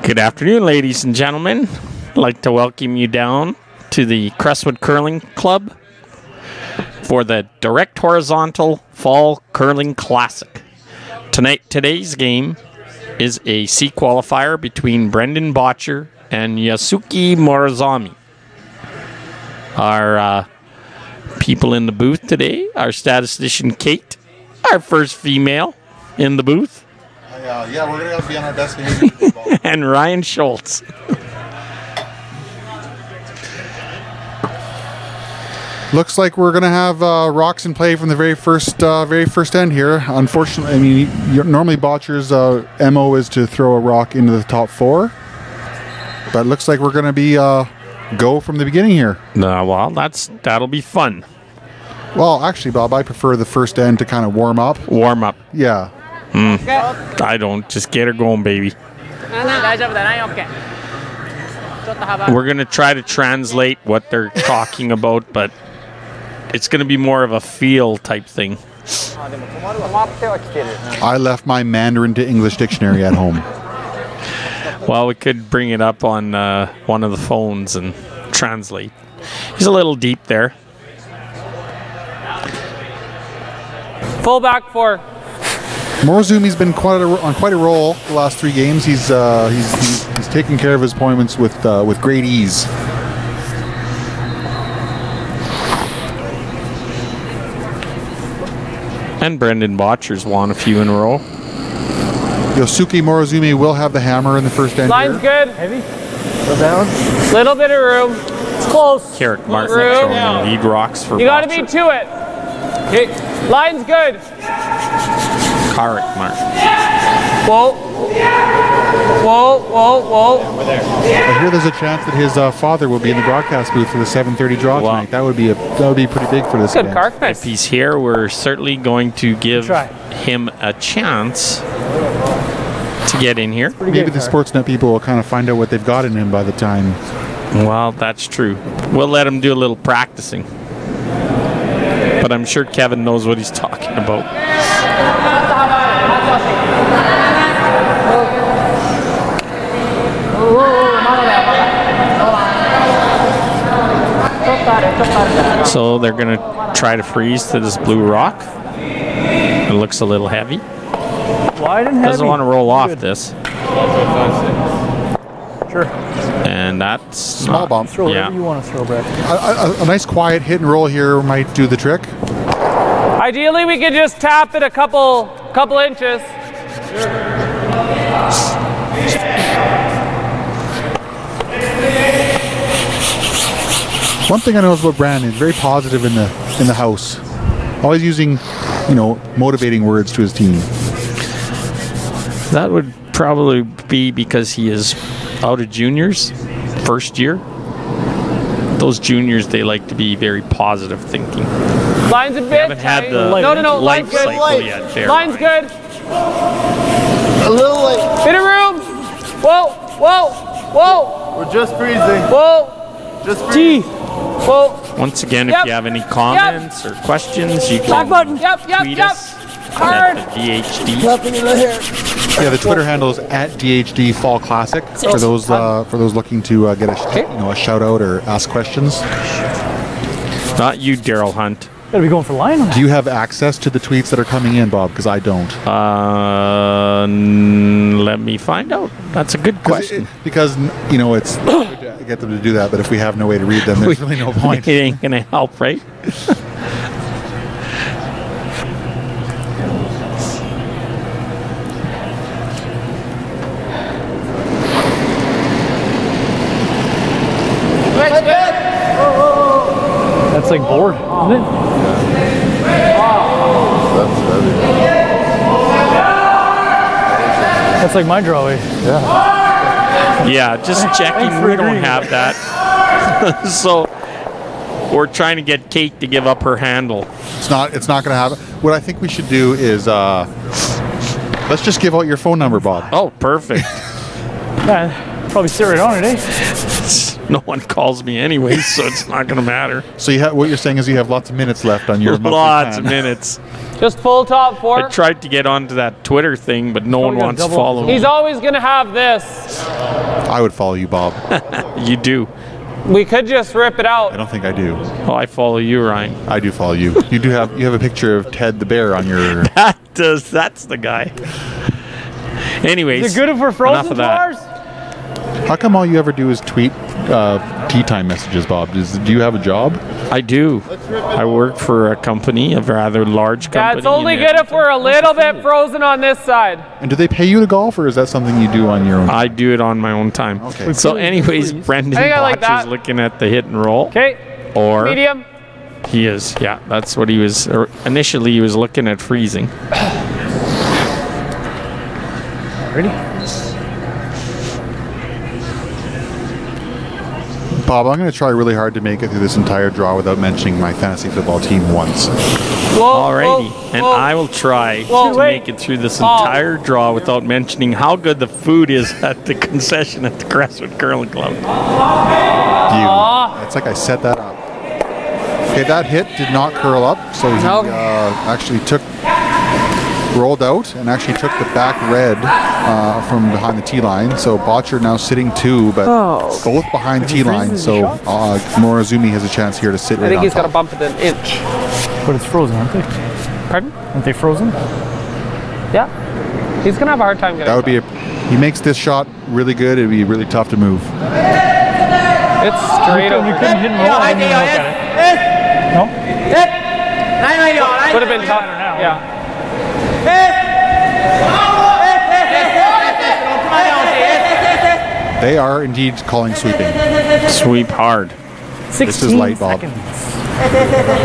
Good afternoon, ladies and gentlemen. I'd like to welcome you down to the Crestwood Curling Club for the Direct Horizontal Fall Curling Classic. Today's game is a C qualifier between Brendan Bottcher and Yusuke Morozumi. Our people in the booth today, our statistician Kate, our first female in the booth. Yeah, we're going to be on our best behavior. And Ryan Schultz. Looks like we're going to have rocks in play from the very first end here. Unfortunately, I mean, normally Bottcher's MO is to throw a rock into the top four. But it looks like we're going to be go from the beginning here. Well, that'll be fun. Well, actually, Bob, I prefer the first end to kind of warm up. Warm up. Yeah. I don't. Just get her going, baby. We're going to try to translate what they're talking about, but it's going to be more of a feel type thing. I left my Mandarin to English dictionary at home. Well, we could bring it up on one of the phones and translate. He's a little deep there. Full back four. Morozumi's been on quite a roll the last 3 games. He's taken care of his appointments with great ease. And Brendan Bottcher's won a few in a row. Yusuke Morozumi will have the hammer in the first end. Line's here. good. Heavy. Go down. Little bit of room. It's close. Carrick Martin throwing the lead rocks for You got to Bottcher. be to it. Okay. Line's good. Carrick Martin. Whoa. Whoa, whoa, whoa. I hear there's a chance that his father will be in the broadcast booth for the 7:30 draw tonight. That would be pretty big for this Good event. cark. If he's here, we're certainly going to give him a chance to get in here. Maybe the Sportsnet people will kind of find out what they've got in him by the time. Well, that's true. We'll let him do a little practicing. But I'm sure Kevin knows what he's talking about. So they're going to try to freeze to this blue rock. It looks a little heavy. Wide and heavy. Doesn't want to roll off this. Sure. And that's small bump. Throw whatever you want to throw, Brett. A nice quiet hit and roll here might do the trick. Ideally, we could just tap it a couple inches. One thing I know about Brandon, he's very positive in the house. Always using, motivating words to his team. That would probably be because he is out of juniors, first year. Those juniors, they like to be very positive thinking. Line's a bit. Haven't had the no. life Line's good. cycle yet. There. Line's good. A little late. Bit of room. Whoa. We're just freezing. Whoa. Just freezing. Whoa. Once again, if you have any comments or questions, you can Back button. tweet us Hard. at the DHD. Nothing in the hair. Yeah, the Twitter handle is @DHD Fall Classic for those looking to get a shout out or ask questions. Not you, Daryl Hunt. Gotta be going for line on that. Do you have access to the tweets that are coming in, Bob? Because I don't. Let me find out. That's a good question. Because it's good to get them to do that, but if we have no way to read them, there's really no point. It ain't gonna help, right? That's like board, isn't it? That's like my drawing. Yeah, just checking. We don't have that. So we're trying to get Kate to give up her handle. It's not going to happen. What I think we should do is let's just give out your phone number, Bob. Oh, perfect. Yeah, probably sit right on it, eh? No one calls me anyway, so it's not going to matter. So what you're saying is you have lots of minutes left on your monthly Lots of plan. minutes. Just full top 4. I tried to get onto that Twitter thing, but no one wants to follow me. He's always going to have this. I would follow you, Bob. You do. We could just rip it I out. don't think I do. Oh, I follow you, Ryan. I do follow you. You have a picture of Ted the bear on your. That's the guy. Anyways, Is it good for enough frozen of that. jars? How come all you ever do is tweet tea time messages, Bob? Do you have a job? I do. I work for a company, a rather large company. Yeah, it's only in good if we're a little bit frozen on this side. And do they pay you to golf, or is that something you do on your own? I do it on my own time. Okay. So anyways, Brendan I think I like Bottcher's that. looking at the hit and roll. Okay, Or medium. he is. Yeah, that's what he was. Initially, he was looking at freezing. Ready? Bob, I'm going to try really hard to make it through this entire draw without mentioning my fantasy football team once. Whoa, Alrighty, whoa, and whoa. I will try Whoa, to wait. make it through this Paul. entire draw without mentioning how good the food is at the concession at the Crestwood Curling Club. It's like I set that up. Okay, that hit did not curl up, so he actually rolled out and actually took the back red from behind the tee line. So Bottcher now sitting 2, but both behind tee line. So Morozumi has a chance here to sit I right think on he's got to top. bump it an inch. But it's frozen, aren't they? Pardon? Aren't they frozen? Yeah. He's going to have a hard time getting That would be he makes this shot really good. It'd be really tough to move. It's straight over. You couldn't hit and roll. I didn't even look at it. No? Would have been tough. Yeah. They are indeed calling sweeping. Sweep hard. 16 This is light, Bob. seconds.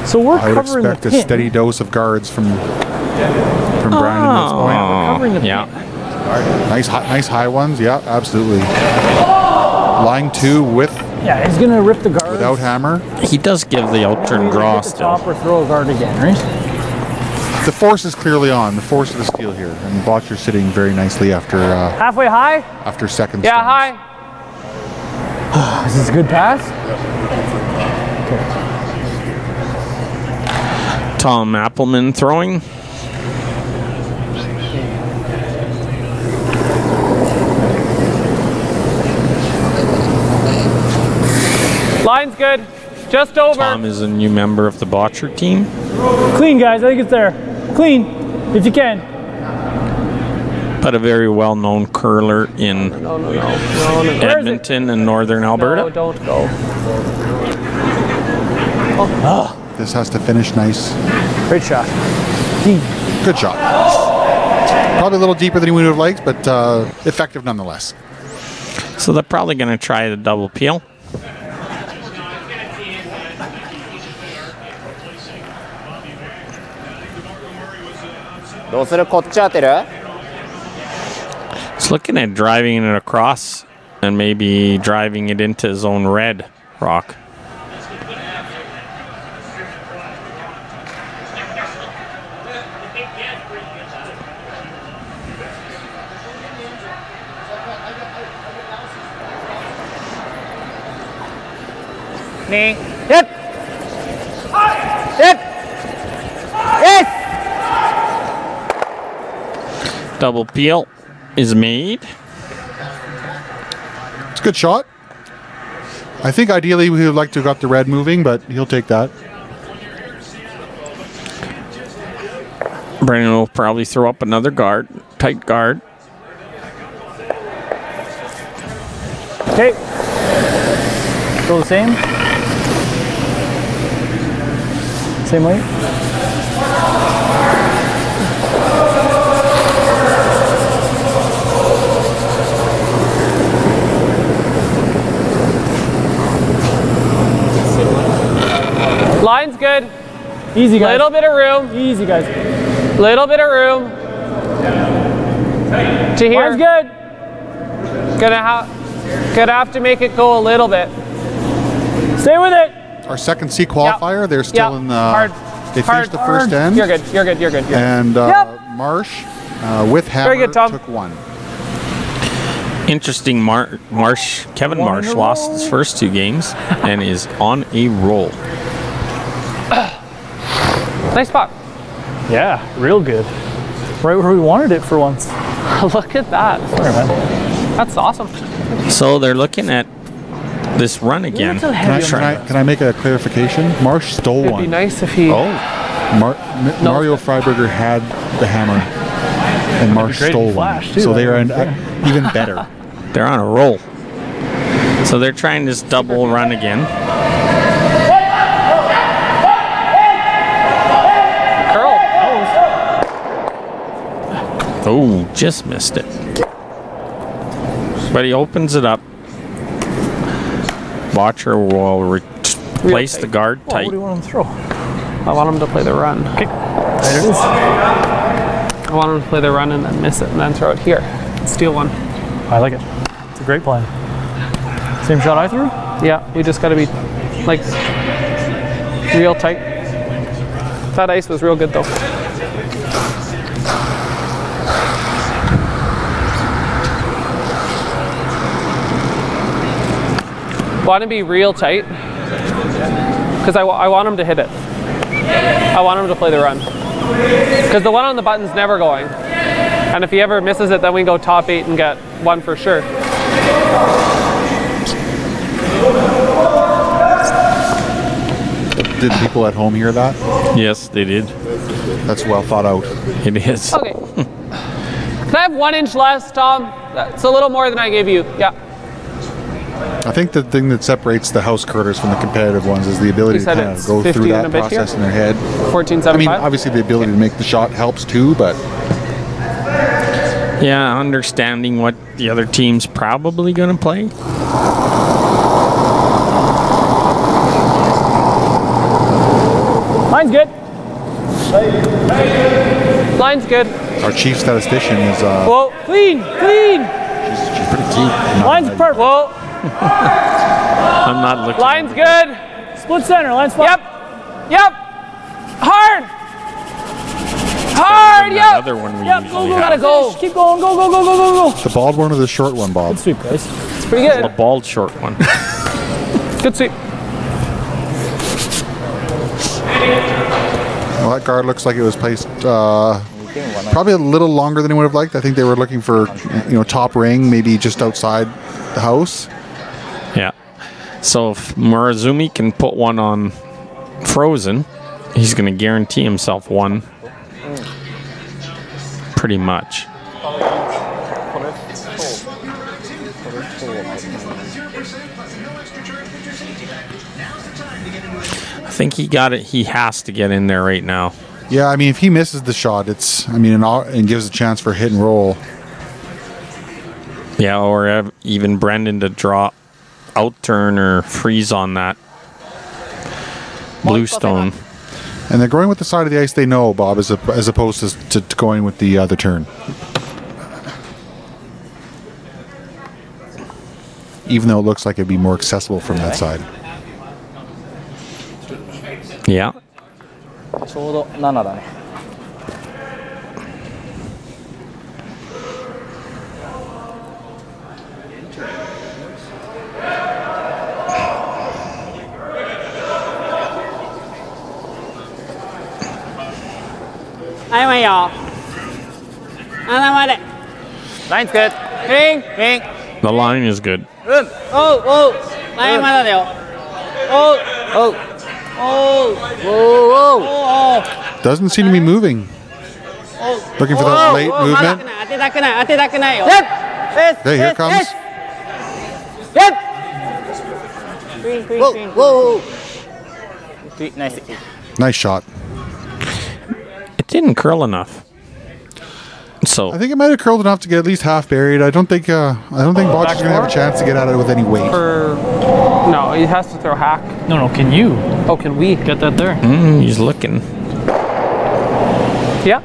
So we're I would covering expect the a pin. steady dose of guards from Brandon at this point. Covering the Yeah. Nice high ones. Yeah, absolutely. Line 2 Yeah, he's gonna rip the guard. without hammer. He does give the out turn draw Hit the still. top or throw a guard again, right? The force is clearly on. The force of the steel here, and Bottcher's sitting very nicely after Halfway high? second. Yeah, stones. high. Is this a good pass? Tom Appleman throwing. Line's good. Just over. Tom is a new member of the Bottcher team. Clean, guys. I think it's there. Clean, if you can. But a very well-known curler in No. Where is it? Edmonton and northern Alberta. No, don't go. This has to finish nice. Great shot. Good shot. Probably a little deeper than he would have liked, but effective nonetheless. So they're probably going to try the double peel. He's looking at driving it across and maybe driving it into his own red rock. Knee. Hit. Hit. Yes. Double peel is made. It's a good shot. I think ideally we would like to have got the red moving, but he'll take that. Brennan will probably throw up another guard, tight guard. Okay. Still the same? Same way? Line's good. Easy, guys. Little bit of room. Easy, guys. Little bit of room. To here. Line's good. Gonna have to make it go a little bit. Stay with it. Our second C qualifier, they're still in the. Hard. They finished the first Hard. end. You're good. You're good. You're good. And Yep. Marsh with hammer good, Tom. took 1. Interesting. Kevin Marsh lost his first 2 games and is on a roll. Nice spot. Yeah, real good. Right where we wanted it for once. Look at that. Sorry, man. That's awesome. So they're looking at this run again. It's a heavy Can I make a clarification? Marsh stole It'd one. be nice if he. Mario Freiberger had the hammer, and Marsh great stole in Flash, one. too. So they are even better. They're on a roll. So they're trying this double run again. Curl. Oh, just missed it. But he opens it up. Bottcher will replace the guard What tight. do you want him to throw? I want him to play the run. Okay. There it is. I want him to play the run and then miss it and then throw it here. Steal one. I like it. It's a great plan. Same shot I threw? Yeah, we just got to be like real tight. That ice was real good though. Want to be real tight because I want him to hit it. I want him to play the run because the one on the button's never going, and if he ever misses it, then we go top 8 and get 1 for sure. Did people at home hear that? Yes, they did. That's well thought out. It is. Okay. Can I have 1 inch less, Tom? That's a little more than I gave you. Yeah. I think the thing that separates the house curlers from the competitive ones is the ability You to said kind of it's go 15 through and that a bit process here? in their head. 14.75. I mean, obviously the ability to make the shot helps too, but Yeah, understanding what the other team's probably going to play. Mine's good. Line's good. our chief statistician is Whoa. Clean, clean. she's pretty cute. Line's perfect. Whoa. I'm not looking. Line's good. Split center, line's fine. Yep. Yep. Hard. Hard. That Yep. other one we Yep, usually go, have. Gotta go. Keep going, go, go, go, go, go, go. The bald one or the short one, Bob? Good sweep, guys. It's pretty The good. bald short one. Good sweep. Well, that guard looks like it was placed probably a little longer than he would have liked. I think they were looking for, top ring, maybe just outside the house. Yeah. So if Morozumi can put one on frozen, he's going to guarantee himself one. Pretty much. I think he got it. He has to get in there right now. Yeah, I mean, if he misses the shot, and gives a chance for hit and roll. Yeah, or even Brendan to draw out turn or freeze on that bluestone. And they're going with the side of the ice they know, Bob, as opposed to going with the other turn. Even though it looks like it'd be more accessible from that side. Yeah. ちょうど7だね。はい、もういいよ。7まで。Line's good. Ring. Ring. The line is good. おうおう。前まだだよ。おうおう。おうおうおう。 Doesn't seem to be moving. Looking for that late movement. 当てたくない当てたくないよ。Hey, here it comes. Whoa! Nice. Nice shot. It didn't curl enough. So I think it might have curled enough to get at least half buried. I don't think Bottcher's going to have a chance to get at it with any weight. No, he has to throw hack. No, can you? Oh, can we? Get that there. he's looking. Yeah.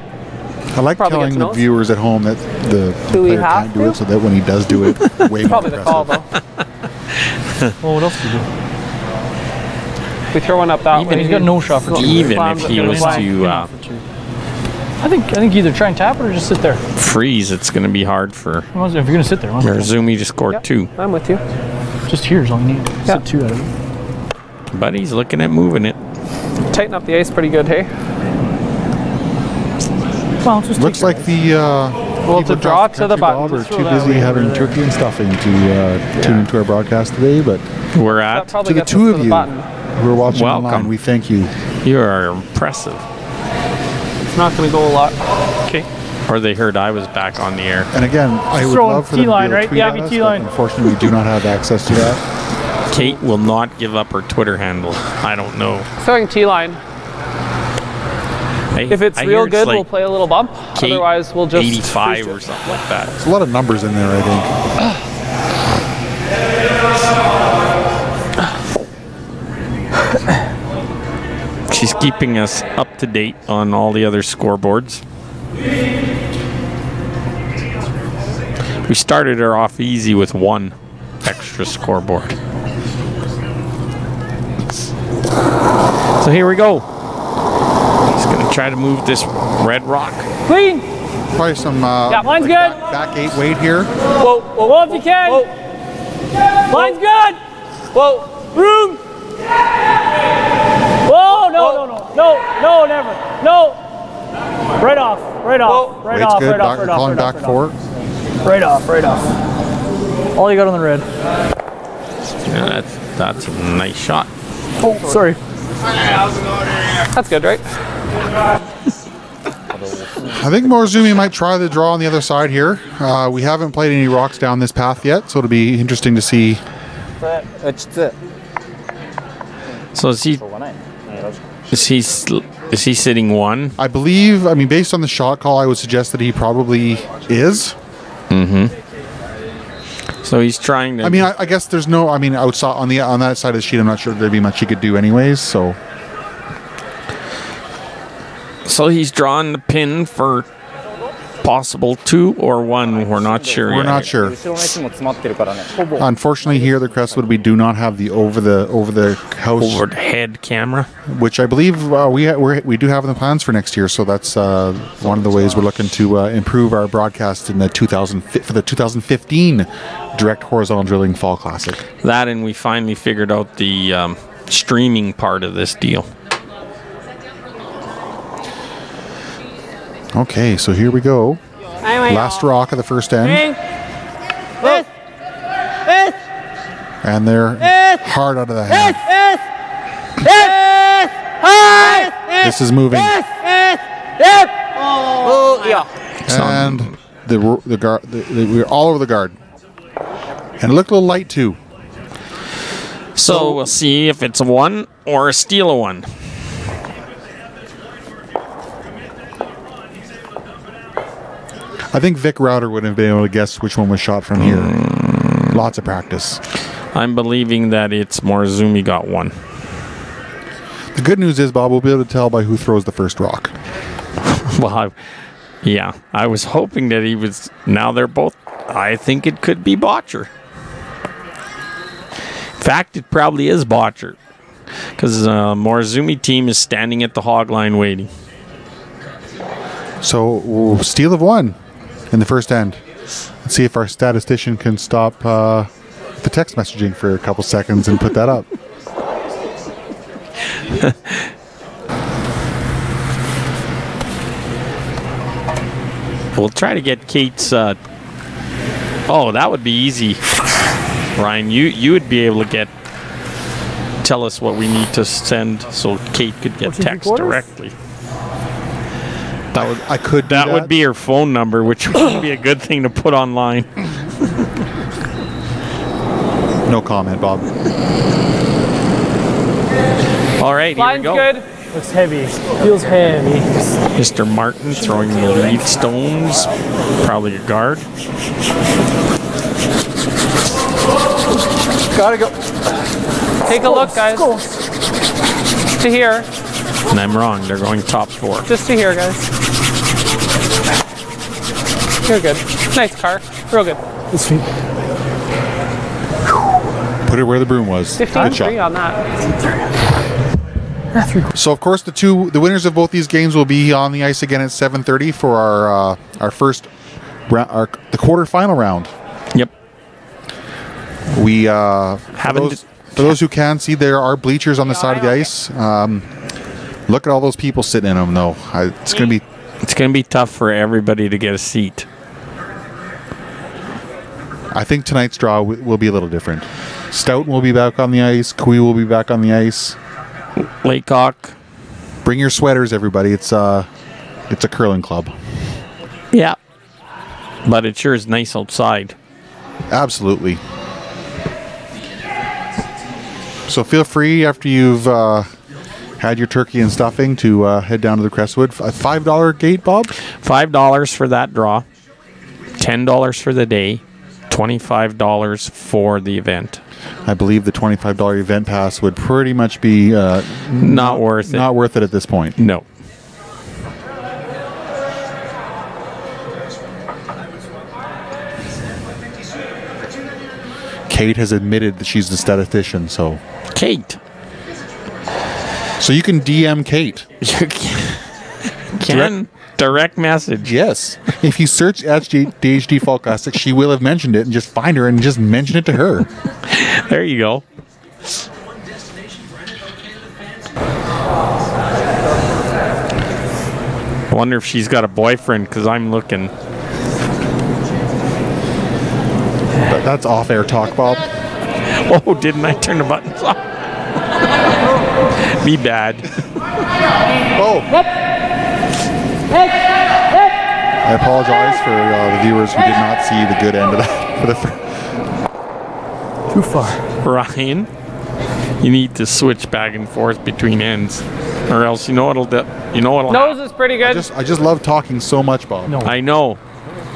I like Probably telling gets the nose. viewers at home that the Do we player have can't do to? it, so that when he does do it, way more Probably the call aggressive. though. Well, what else do you do? We throw one up that way. He's got no shot for two. Even Slams if it he to the was flag. to I think either try and tap it or just sit there. Freeze, it's going to be hard for If you're going to sit there. Morozumi to score 2. I'm with you. Just here's all you need. Yeah. Sit 2 out of it. But he's looking at moving it. Tighten up the ice pretty good, hey? Well, just Looks like the Well, to draw to the button. are too busy having turkey and stuffing to tune into our broadcast today. But We're That at. probably to the gets us two to of the you button. who are watching Welcome. online, we thank you. You are impressive. It's not going to go a lot. Okay. Or they heard I was back on the air. And again, I would throwing love for them to be T-line, able to right? tweet Yeah, at be us, T-line. but unfortunately, we do not have access to that. Kate will not give up her Twitter handle. I don't know. Throwing T-line. If it's real hear good, like we'll play a little bump. Kate Otherwise, we'll just 85 cruise or it. something like that. There's a lot of numbers in there, I think. She's keeping us up to date on all the other scoreboards. We started her off easy with 1 extra scoreboard. So here we go. He's going to try to move this red rock. Clean. Probably some Line's good. back 8 weight here. Whoa, whoa, Whoa, if you can. whoa, Line's good. whoa. Room. Whoa, no, never. No. Right off. Whoa. Right Weight's off. good. Right off. Right off. Calling Right back off. 4. Right off. All you got on the red. Yeah, that's a nice shot. Oh, sorry. That's good, right? I think Morozumi might try the draw on the other side here. We haven't played any rocks down this path yet, so it'll be interesting to see. So is he sitting 1? I believe, based on the shot call, I would suggest that he probably is. So he's trying to. I guess there's no. Outside on that side of the sheet, I'm not sure there'd be much he could do, anyways. So he's drawn the pin for possible 2 or 1. We're not sure we're yet. not sure. Unfortunately, here the Crestwood, we do not have the over the house Over the head camera. which I believe we do have in the plans for next year. So that's one of the ways we're looking to improve our broadcast in the 2015 Direct Horizontal Drilling Fall Classic. That, and we finally figured out the streaming part of this deal. Okay, so here we go. Last rock of the first end. And they're hard out of the hand. This is moving. And the guard, we're all over the guard. And it looked a little light too. So we'll see if it's a 1 or a steal of 1. I think Vic Router would have been able to guess which one was shot from here. Lots of practice. I'm believing that it's Morozumi got 1. The good news is, Bob, we'll be able to tell by who throws the first rock. Well, I was hoping that he was. Now they're both. I think it could be Bottcher. In fact, it probably is Bottcher, because Morozumi team is standing at the hog line waiting. So, steal of 1 in the first end. Let's see if our statistician can stop the text messaging for a couple seconds and put that up. We'll try to get Kate's. Oh, that would be easy, Ryan. You would be able to tell us what we need to send so Kate could get text directly. That would be her phone number, which would be a good thing to put online. No comment, Bob. All right, here we Line's go. good. Looks heavy. Feels heavy. Mr. Martin throwing the lead stones, probably a guard. Gotta go. Take a look, guys. To here. And I'm wrong, they're going top 4. Just to here, guys. You're good. Nice car. Real good. This feet. Put it where the broom was. Good 15-3 shot. on that. So of course the winners of both these games will be on the ice again at 7:30 for our first round, the quarterfinal round. Yep. We for those who can see, there are bleachers on the side of the ice. Look at all those people sitting in them, though. It's gonna be tough for everybody to get a seat. I think tonight's draw will be a little different. Stoughton will be back on the ice. Kui will be back on the ice. Laycock. Bring your sweaters, everybody. It's a curling club. Yeah. But it sure is nice outside. Absolutely. So feel free after you've had your turkey and stuffing to head down to the Crestwood. A $5 gate, Bob? $5 for that draw. $10 for the day. $25 for the event. I believe the $25 event pass would pretty much be not worth it. Not worth it at this point. No. Kate has admitted that she's the statistician, so. Kate. So you can DM Kate. You can. Direct message. Yes. If you search DHD Fall Classic, she will have mentioned it, and just find her and just mention it to her. There you go. I wonder if she's got a boyfriend, because I'm looking. But that's off-air talk, Bob. Oh, didn't I turn the buttons off? Me bad. Oh. I apologize for the viewers who did not see the good end of that. Too far. Ryan, you need to switch back and forth between ends, or else you know what'll Nose is pretty good. I just love talking so much, Bob. No. I know.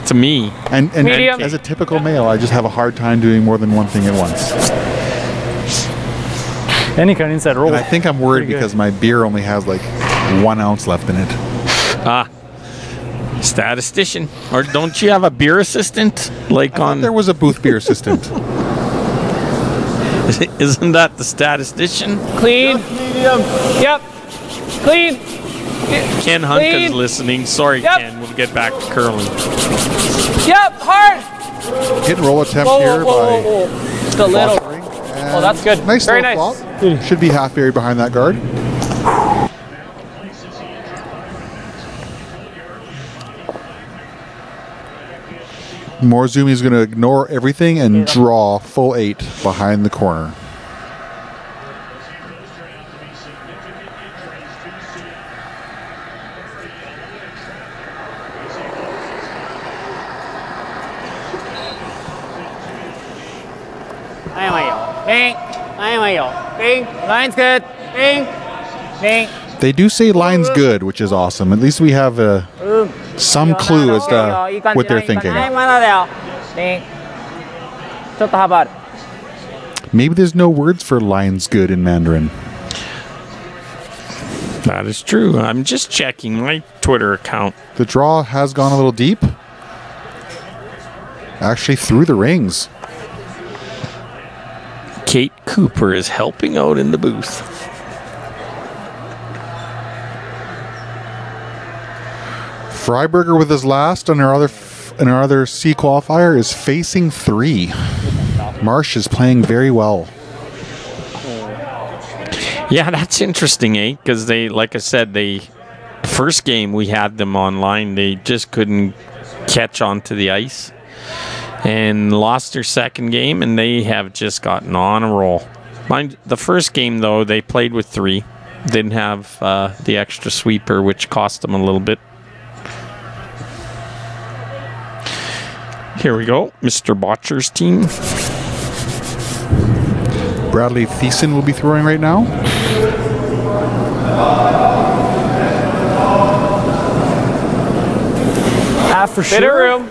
To me. And Medium. As a typical male, I just have a hard time doing more than one thing at once. Any kind of inside roll. And I think I'm worried because my beer only has like 1 ounce left in it. Statistician. Or don't you have a beer assistant? There was a booth beer assistant. Isn't that the statistician? Clean. Medium. Yep. Clean. Ken Hunka's Clean. listening. Sorry, Yep. Ken. We'll get back to curling. Yep. Hard. Hit and roll attempt here by Just a little. Bottcher. Oh, that's good. Nice Very little nice. flop. Should be half buried behind that guard. Morozumi is going to ignore everything and draw full 8 behind the corner. Bing. Bing. Line's good. Bing. Bing. They do say line's good, which is awesome. At least we have some clue as to what they're thinking. Maybe there's no words for line's good in Mandarin. That is true. I'm just checking my Twitter account. The draw has gone a little deep. Actually through the rings. Kate Cooper is helping out in the booth. Freiberger with his last and our other C qualifier is facing 3. Marsh is playing very well. Yeah, that's interesting, eh? Because they, like I said, first game we had them online, they just couldn't catch onto the ice. And lost their second game, and they have just gotten on a roll. The first game, though, they played with 3. Didn't have the extra sweeper, which cost them a little bit. Here we go, Mr. Bottcher's team. Bradley Thiessen will be throwing right now. For Bit of room.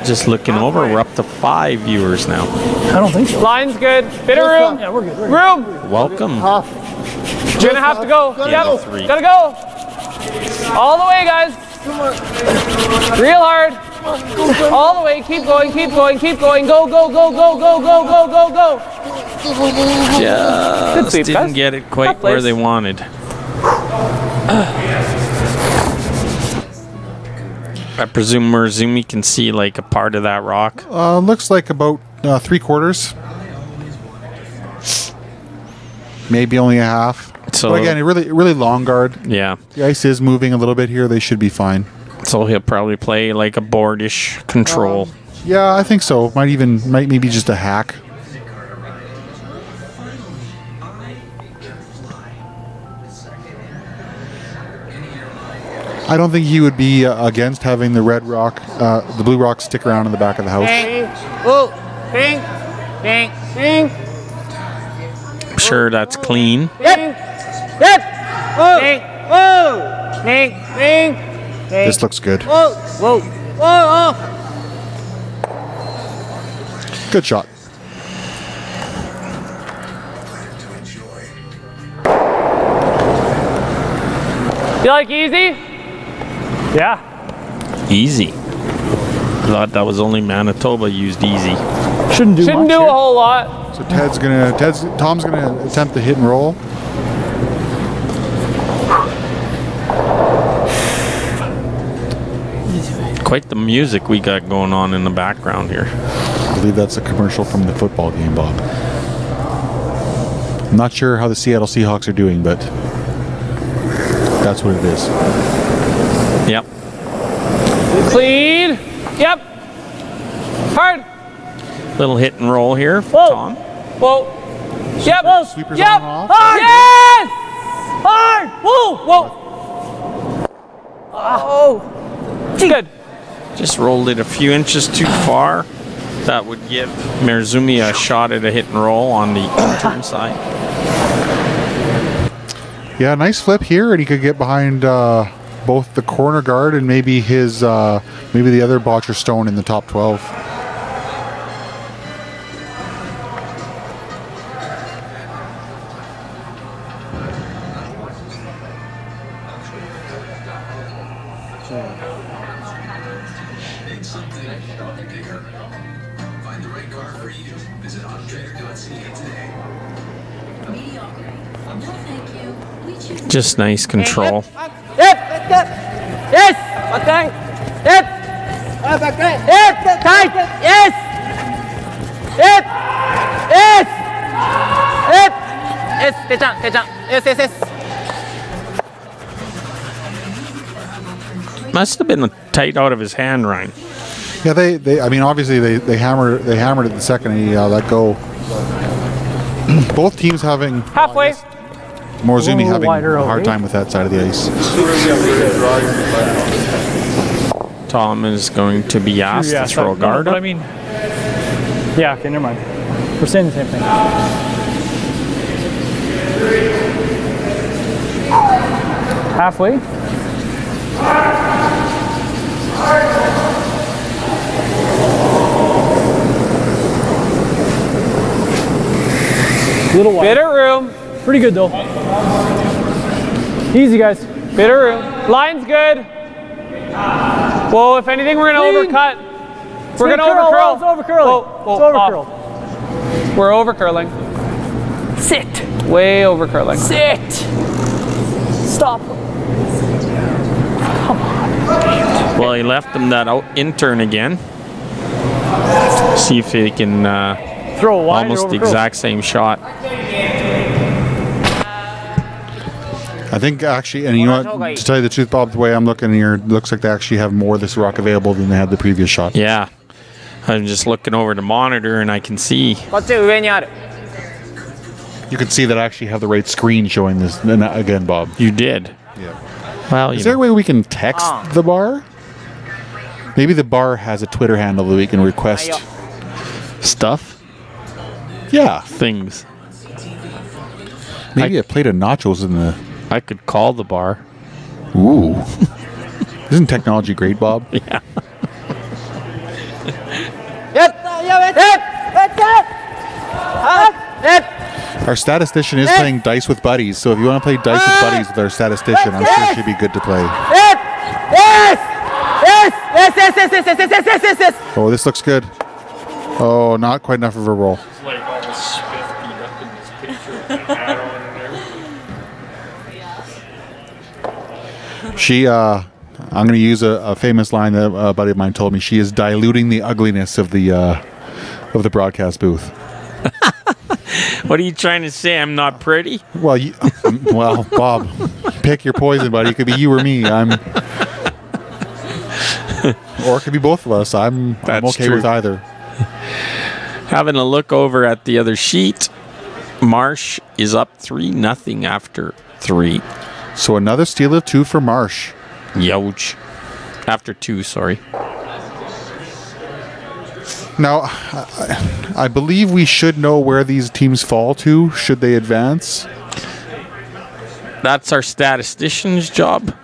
Just looking over, we're up to 5 viewers now. I don't think so. Line's good. Bit of room. Yeah, we're good. Room. Welcome. You're gonna have to go. Yeah, 3. Gotta go. All the way, guys. Real hard. All the way. Keep going. Keep going. Keep going. Go, go, go, go, go, go, go, go, go. Just sweep, didn't guys. get it quite That where place. they wanted. I presume Morozumi can see like a part of that rock. Looks like about 3/4. Maybe only a half. So But again, a really long guard. yeah. The ice is moving a little bit here. They should be fine. So he'll probably play like a boardish control. Yeah, I think so. Might maybe just a hack. I don't think he would be against having the red rock, the blue rock stick around in the back of the house. Ping. Woo. Ping. Ping. Ping. I'm sure that's clean. Hit. Hit. Woo. Ping. Woo. Ping. Ping. Ping. This looks good. Whoa. Whoa. Whoa. Oh. Good shot. You like easy? Yeah. Easy. Thought that was only Manitoba used easy. Shouldn't do Shouldn't much do here. a whole lot. So Tom's gonna attempt the hit and roll. Quite the music we got going on in the background here. I believe that's a commercial from the football game, Bob. I'm not sure how the Seattle Seahawks are doing, but that's what it is. Yep. Clean. Yep. Hard. Little hit and roll here for Whoa. Tom. Whoa. Yep. Sweepers Yep. on and off. Hard! Yes! Hard! Whoa! Whoa. Oh. Good. Just rolled it a few inches too far. That would give Morozumi a shot at a hit and roll on the turn side. Yeah, nice flip here, and he could get behind both the corner guard and maybe his maybe the other Bottcher stone in the top 12. Just nice control. Hit. Hit. Yes. Okay. Hit. Okay. Hit. Tight. Yes. Hit. Yes. Hit. Yes. 대장. Yes. Yes. Yes. Must have been tight out of his hand, Ryan. Yeah, they I mean, obviously they hammered it the second he let go. Both teams having Halfway. Morozumi little having wider a hard over. time with that side of the ice. Tom is going to be asked to throw a guard but up. I mean, yeah, okay, never mind. We're saying the same thing. Halfway. Little wide. Bit of room. Pretty good though. Easy, guys. Bit of room. Line's good. Whoa, if anything, we're going to Clean. overcut. We're going to Curl. overcurl. It's overcurling. Whoa, It's off. overcurled. We're overcurling. Sit. Way overcurling. Sit. Stop. Well, he left him that out intern again. See if he can Throw a wide almost or the overcurl. exact same shot. I think actually, and you know what, to tell you the truth, Bob, the way I'm looking here, it looks like they actually have more of this rock available than they had the previous shot. Yeah. I'm just looking over the monitor and I can see. こっち上にある。 You can see that I actually have the right screen showing this again, Bob. You did. Yeah. Well, Is you there a know, way we can text the bar? Maybe the bar has a Twitter handle that we can request. stuff, Yeah. things. Maybe a plate of nachos in the... I could call the bar. Ooh. Isn't technology great, Bob? Yeah. Hit. Hit. Hit. Our statistician is playing Dice with Buddies, so if you want to play Dice with Buddies with our statistician, I'm sure she'd be good to play. Hit. Yes. Yes. Yes. Oh, this looks good. Oh, not quite enough of a roll. Like all spiffy up in this picture with the hat on and everything. She, I'm going to use a famous line that a buddy of mine told me. She is diluting the ugliness of the broadcast booth. What are you trying to say? I'm not pretty? Well, well, Bob, pick your poison, buddy. It could be you or me. Or it could be both of us. I'm okay with either. Having a look over at the other sheet, Marsh is up 3-0 after 3. So another steal of 2 for Marsh. Youch. After 2, sorry. Now, I believe we should know where these teams fall to should they advance. That's our statistician's job.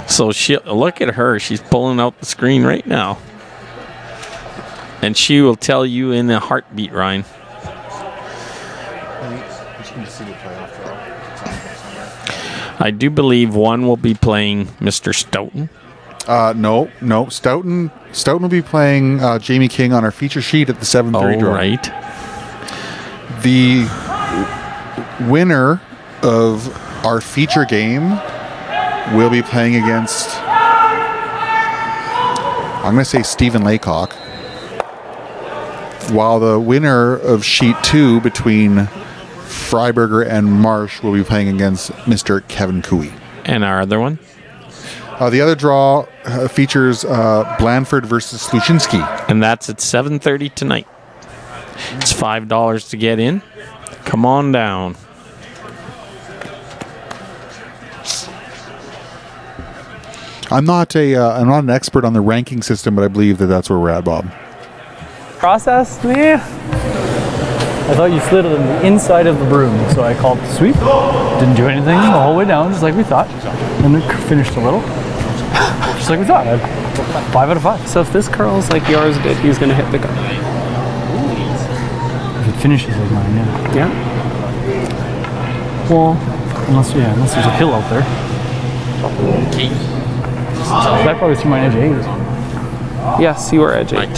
So look at her. She's pulling out the screen right now. And she will tell you in a heartbeat, Ryan. I do believe one will be playing Mr. Stoughton. No. Stoughton will be playing Jamie King on our feature sheet at the 7:30 draw. Right. The winner of our feature game will be playing against, I'm going to say Stephen Laycock, while the winner of sheet 2 between Freiberger and Marsh will be playing against Mr. Kevin Cooey. And our other one? The other draw features Blandford versus Sluchinski. And that's at 7:30 tonight. It's $5 to get in. Come on down. I'm not an expert on the ranking system, but I believe that's where we're at, Bob. Process? Meh. I thought you slid it on the inside of the broom, so I called the sweep. Didn't do anything the whole way down, just like we thought. And then finished a little, just like we thought. 5 out of 5. So if this curls like yours did, he's going to hit the gun. If it finishes like mine, yeah. Yeah? Well, unless there's a hill out there. So that probably threw my edge 8. Yes, you were edge 8.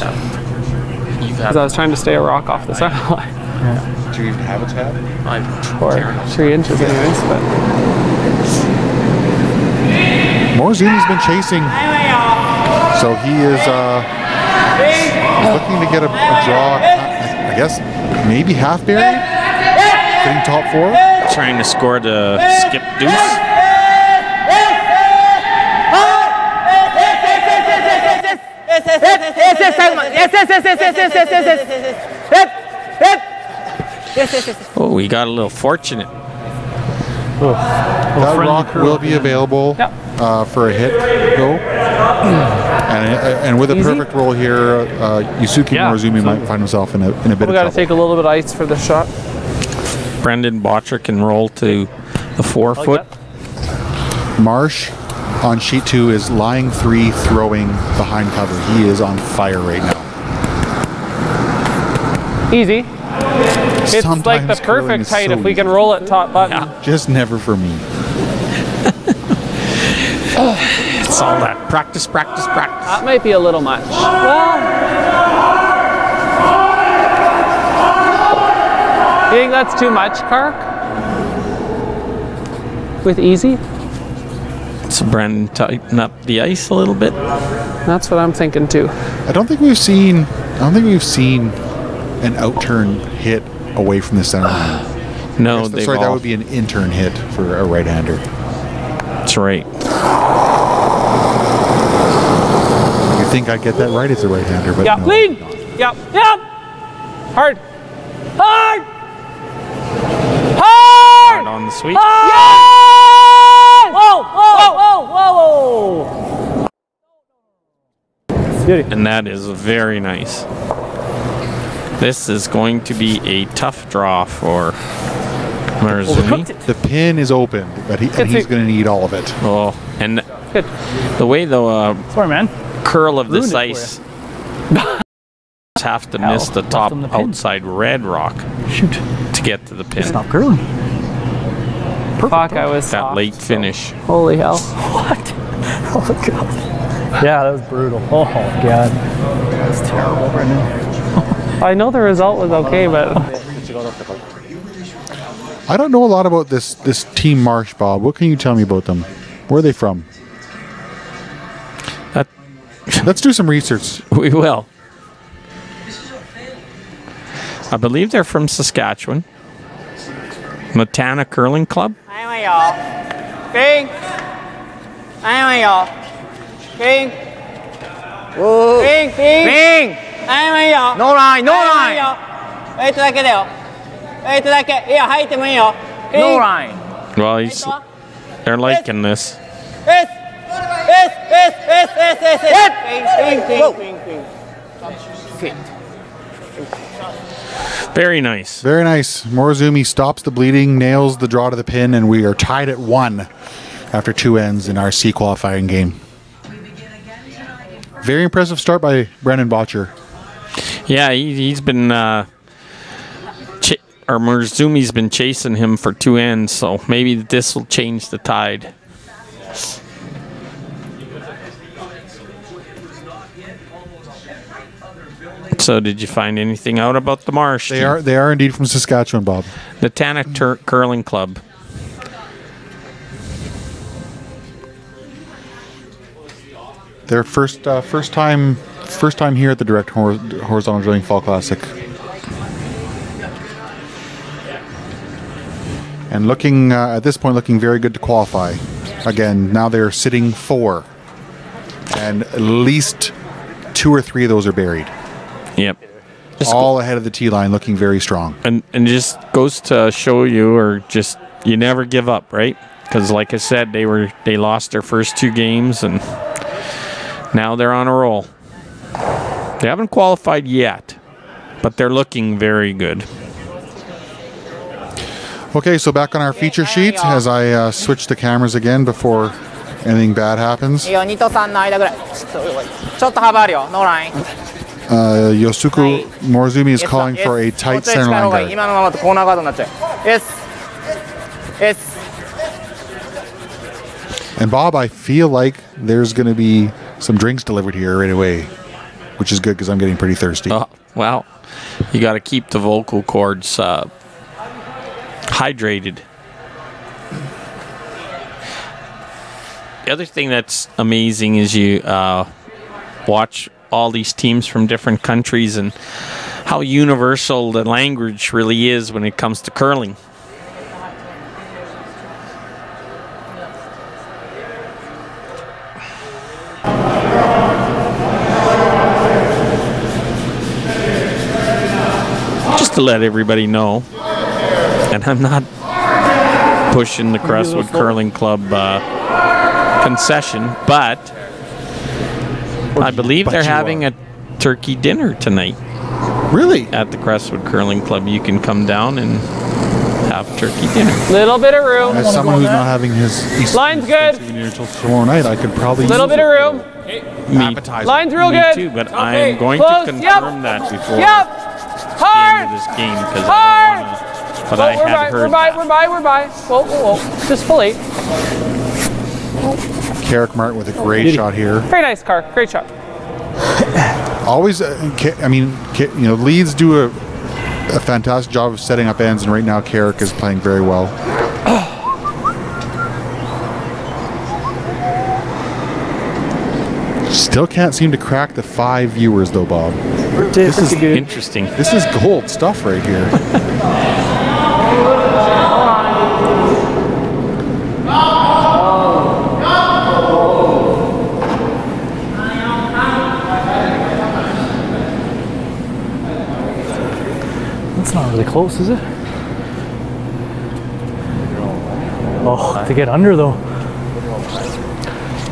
Because Because I was trying to stay a rock off the center line. Do you even have a tab? Or 3 inches anyways, but... Morozumi's been chasing, so he is looking to get a draw, I guess, maybe half buried, getting top 4. trying to score the skip deuce. Oh, we got a little fortunate. That rock will be available for a hit go. And with a perfect roll here, Yusuke Morozumi might find himself in a bit of trouble. We got to take a little bit of ice for the shot. Brendan Bottcher can roll to the 4-foot. Marsh on sheet 2 is lying 3, throwing behind cover. He is on fire right now. Easy. It's like the perfect height if we can roll it top button. Just never for me. It's all that practice. That might be a little much. You think that's too much, Kark? With easy? So Brendan tighten up the ice a little bit. That's what I'm thinking too. I don't think we've seen an outturn hit away from the center line. No, that would be an in-turn hit for a right-hander. That's right. You think I'd get that right as a right-hander, but no. Clean. Yep. Hard. Hard on the sweep. Whoa! And that is very nice. This is going to be a tough draw for Morozumi. The pin is open, but he's going to need all of it. Oh, and the way the sorry, man. curl of this ice have to miss the top outside red rock to get to the pin. Stop curling. Fuck, I was that soft, late finish. Holy hell. What? Oh, God. Yeah, that was brutal. Oh God, that's terrible, Brendan. I know the result was okay, but I don't know a lot about this Team Marsh, Bob. What can you tell me about them? Where are they from? Let's do some research. We will. I believe they're from Saskatchewan. Matana Curling Club. Anyway, y'all. King. Anyway, y'all. King. Whoa. King. Anyway, y'all. No line. No line. Wait だけだよ。Wait だけ。いや、入ってもいいよ。No line. Well, they're liking this. Yes. Very nice. Very nice. Morozumi stops the bleeding, nails the draw to the pin, and we are tied at 1 after 2 ends in our C qualifying game. Very impressive start by Brendan Bottcher. Yeah, he's been, Morozumi's been chasing him for 2 ends, so maybe this will change the tide. So, did you find anything out about the Marsh? They are indeed from Saskatchewan, Bob. The Tannock Curling Club. Their first time here at the Direct Horizontal Drilling Fall Classic. And looking at this point, looking very good to qualify. Again, now they're sitting 4, and at least 2 or 3 of those are buried. Yep. All ahead of the tee line, looking very strong. And just goes to show you, or just you never give up, right? Because like I said, they lost their first 2 games, and now they're on a roll. They haven't qualified yet, but they're looking very good. Okay, so back on our feature sheet as I switch the cameras again before anything bad happens. いいよ、2と3の間ぐらい。ちょっと幅あるよ、ノーライン。Yusuke Morozumi is calling for a tight center line guard. 今のままとコーナーガードになっちゃう。Yes. Yes. And Bob, I feel like there's going to be some drinks delivered here right away, which is good because I'm getting pretty thirsty. Oh, wow. You got to keep the vocal cords hydrated. The other thing that's amazing is you watch all these teams from different countries and how universal the language really is when it comes to curling. Just to let everybody know, and I'm not pushing the Crestwood Curling Club concession, but I believe they're having a turkey dinner tonight. Really? At the Crestwood Curling Club. You can come down and have turkey dinner. little bit of room. As someone who's not having his Line's good. until tomorrow night, I could probably Little bit of room. appetizer. Line's real Me good. too, but Okay. I'm going Close. to confirm that before Yep. the Hard. end of this game because Hard. I don't want to. But I we're had by, heard we're by, that. we're by. Whoa, whoa, whoa. Just fully. Carrick Martin with a great shot here. Very nice car. Great shot. Always, Leeds do a fantastic job of setting up ends, and right now Carrick is playing very well. Still can't seem to crack the 5 viewers though, Bob. This is interesting. This is gold stuff right here. That's not really close, is it? Oh, to get under though.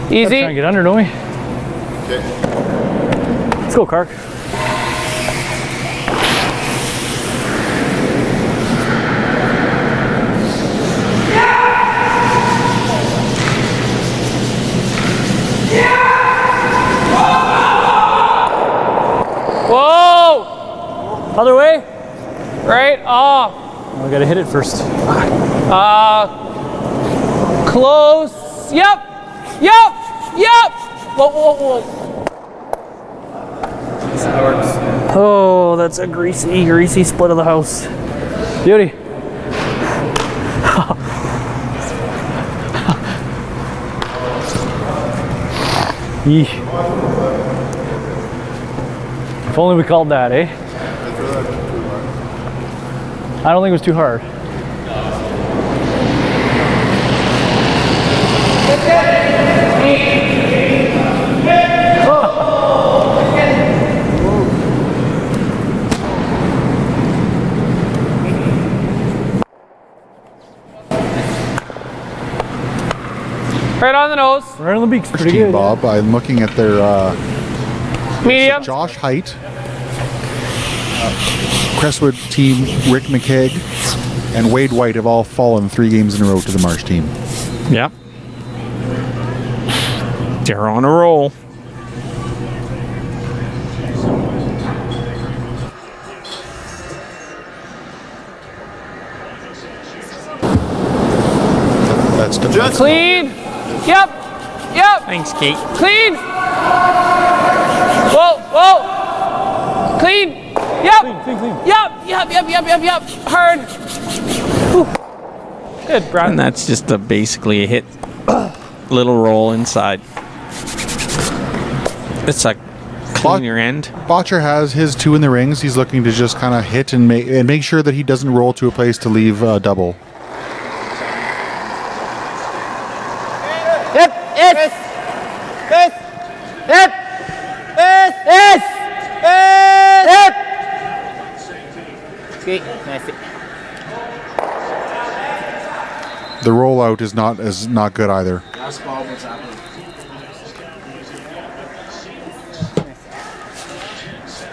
Easy. Try and get under, don't we? Let's go, Kark. Whoa! Other way? Right off. We gotta hit it first. Close. Yep. Yep. Yep. Whoa, whoa, whoa. Oh, that's a greasy split of the house. Beauty. Eesh. If only we called that, eh? I don't think it was too hard. Right on the nose. Right on the beak's pretty Team good. Bob, I'm looking at their Medium. Josh Height, Crestwood team, Rick McKeag, and Wade White have all fallen 3 games in a row to the Marsh team. Yep. They're on a roll. That's Just Clean. Yep. Yep. Thanks, Kate. Clean. Whoa, whoa. Clean. Yep. Clean. Yep. Hard. Whew. Good, Brad. And that's just basically a hit. Little roll inside. It's a clean your end. Bottcher has his 2 in the rings. He's looking to just kind of hit and make sure that he doesn't roll to a place to leave double. Hip. Hip. Hip. Hip. Hip. Hip. Okay, nice. The rollout is not good either.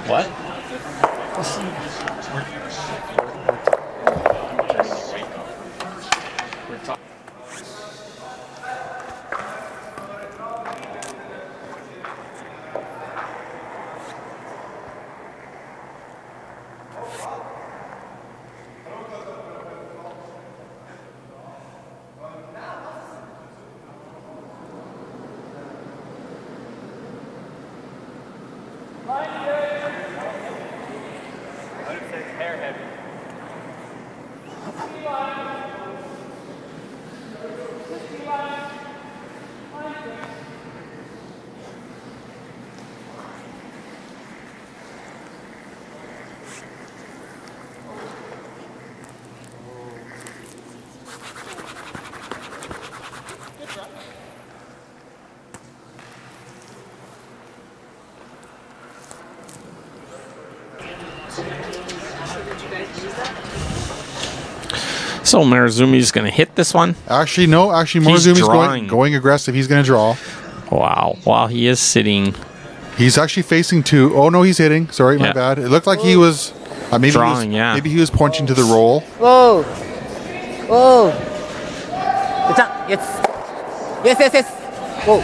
What? So Morozumi's going to hit this one. Actually, no. Actually, He's Morozumi's going aggressive. He's going to draw. Wow. While he is sitting. He's actually facing 2. Oh, no, he's hitting. Sorry, my Yeah. bad. It looked like he was... maybe Drawing, he was, yeah. Maybe he was pointing to the roll. Whoa. Whoa. Yes. Whoa.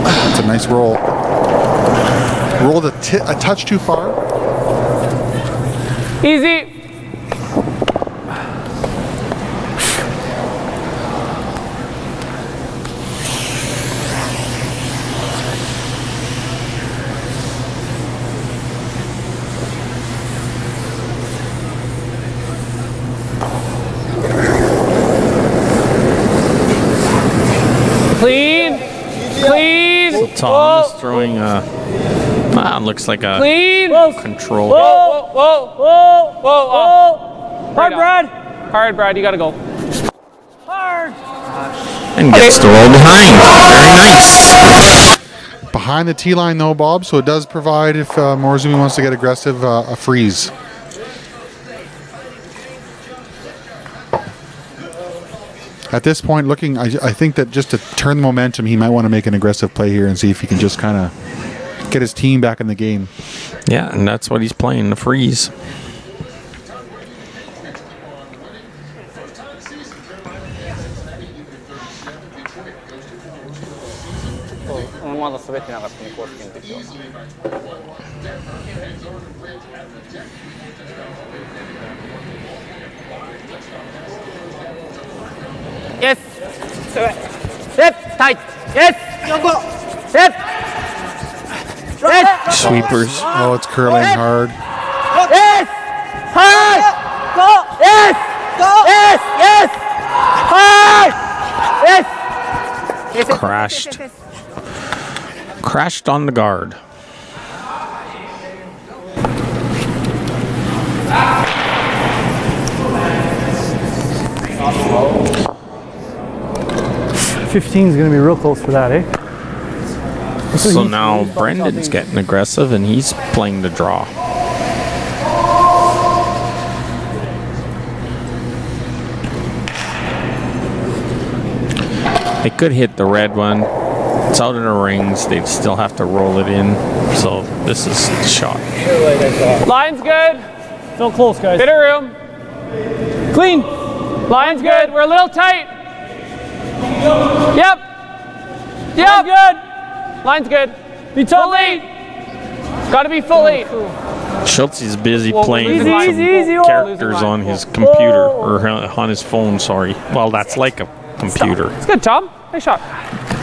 That's a nice roll. Rolled a touch too far. Easy. Clean. Tom is throwing a... looks like a Clean. control. Whoa. Hard, Brad. Hard, Brad. You got to go. Hard. And gets the roll behind. Very nice. Behind the tee line, though, Bob, so it does provide, if Morozumi wants to get aggressive, a freeze. At this point, I think that just to turn the momentum, he might want to make an aggressive play here and see if he can just kind of get his team back in the game. Yeah, and that's what he's playing, the freeze. Yes. Hip. tight. Yes. Yes. Yes. Sweepers. Oh, it's curling hard. Yes. Hard. Yes. Yes. Yes. Hard. Yes. Crashed. Crashed on the guard. $15 is going to be real close for that, eh? So now Brendan's getting aggressive and he's playing the draw. They could hit the red one. It's out in the rings. They'd still have to roll it in. So this is the shot. Line's good. Still close, guys. Bit of room. Clean. Line's good. We're a little tight. Yep. Yep. Good. Line's good. Be Full tough. lead. Got to be full lead. Schultz is busy Well, playing easy, some easy, easy. characters on his computer, or on his phone, sorry. Well, that's like a computer. It's good, Tom. Nice shot.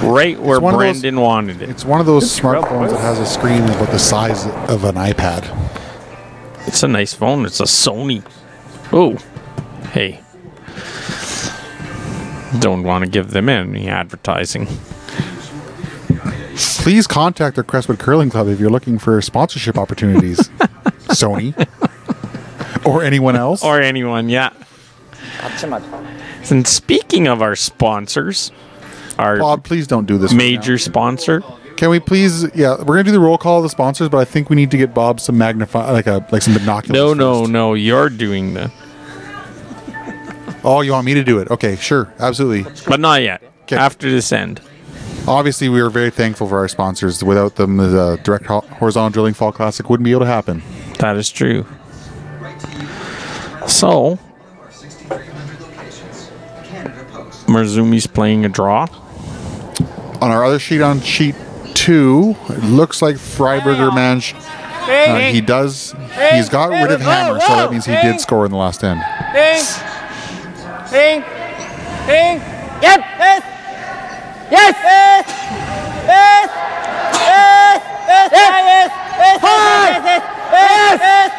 Right where one of those- Brendan wanted it. It's one of those smartphones that has a screen about the size of an iPad. It's a nice phone. It's a Sony. Oh, hey. Don't want to give them any advertising. Please contact the Crestwood Curling Club if you're looking for sponsorship opportunities. Sony. Or anyone else. Or anyone, yeah. And speaking of our sponsors, our Bob, please don't do this. major sponsor. Can we please? Yeah, we're gonna do the roll call of the sponsors, but I think we need to get Bob some like some binoculars. No, you're doing the. Oh, you want me to do it? Okay, sure, absolutely. But not yet. 'Kay. After this end. Obviously, we are very thankful for our sponsors. Without them, the Direct Horizontal Drilling Fall Classic wouldn't be able to happen. That is true. So, Morozumi's playing a draw. On our other sheet, on sheet 2, it looks like Freiberger managed. He's got rid of Hammer, so that means he did score in the last end. Ding. Ding. Yep. Yes. Yes. Yes. Yes. Yes. Yes. Yes. Yes. Yes.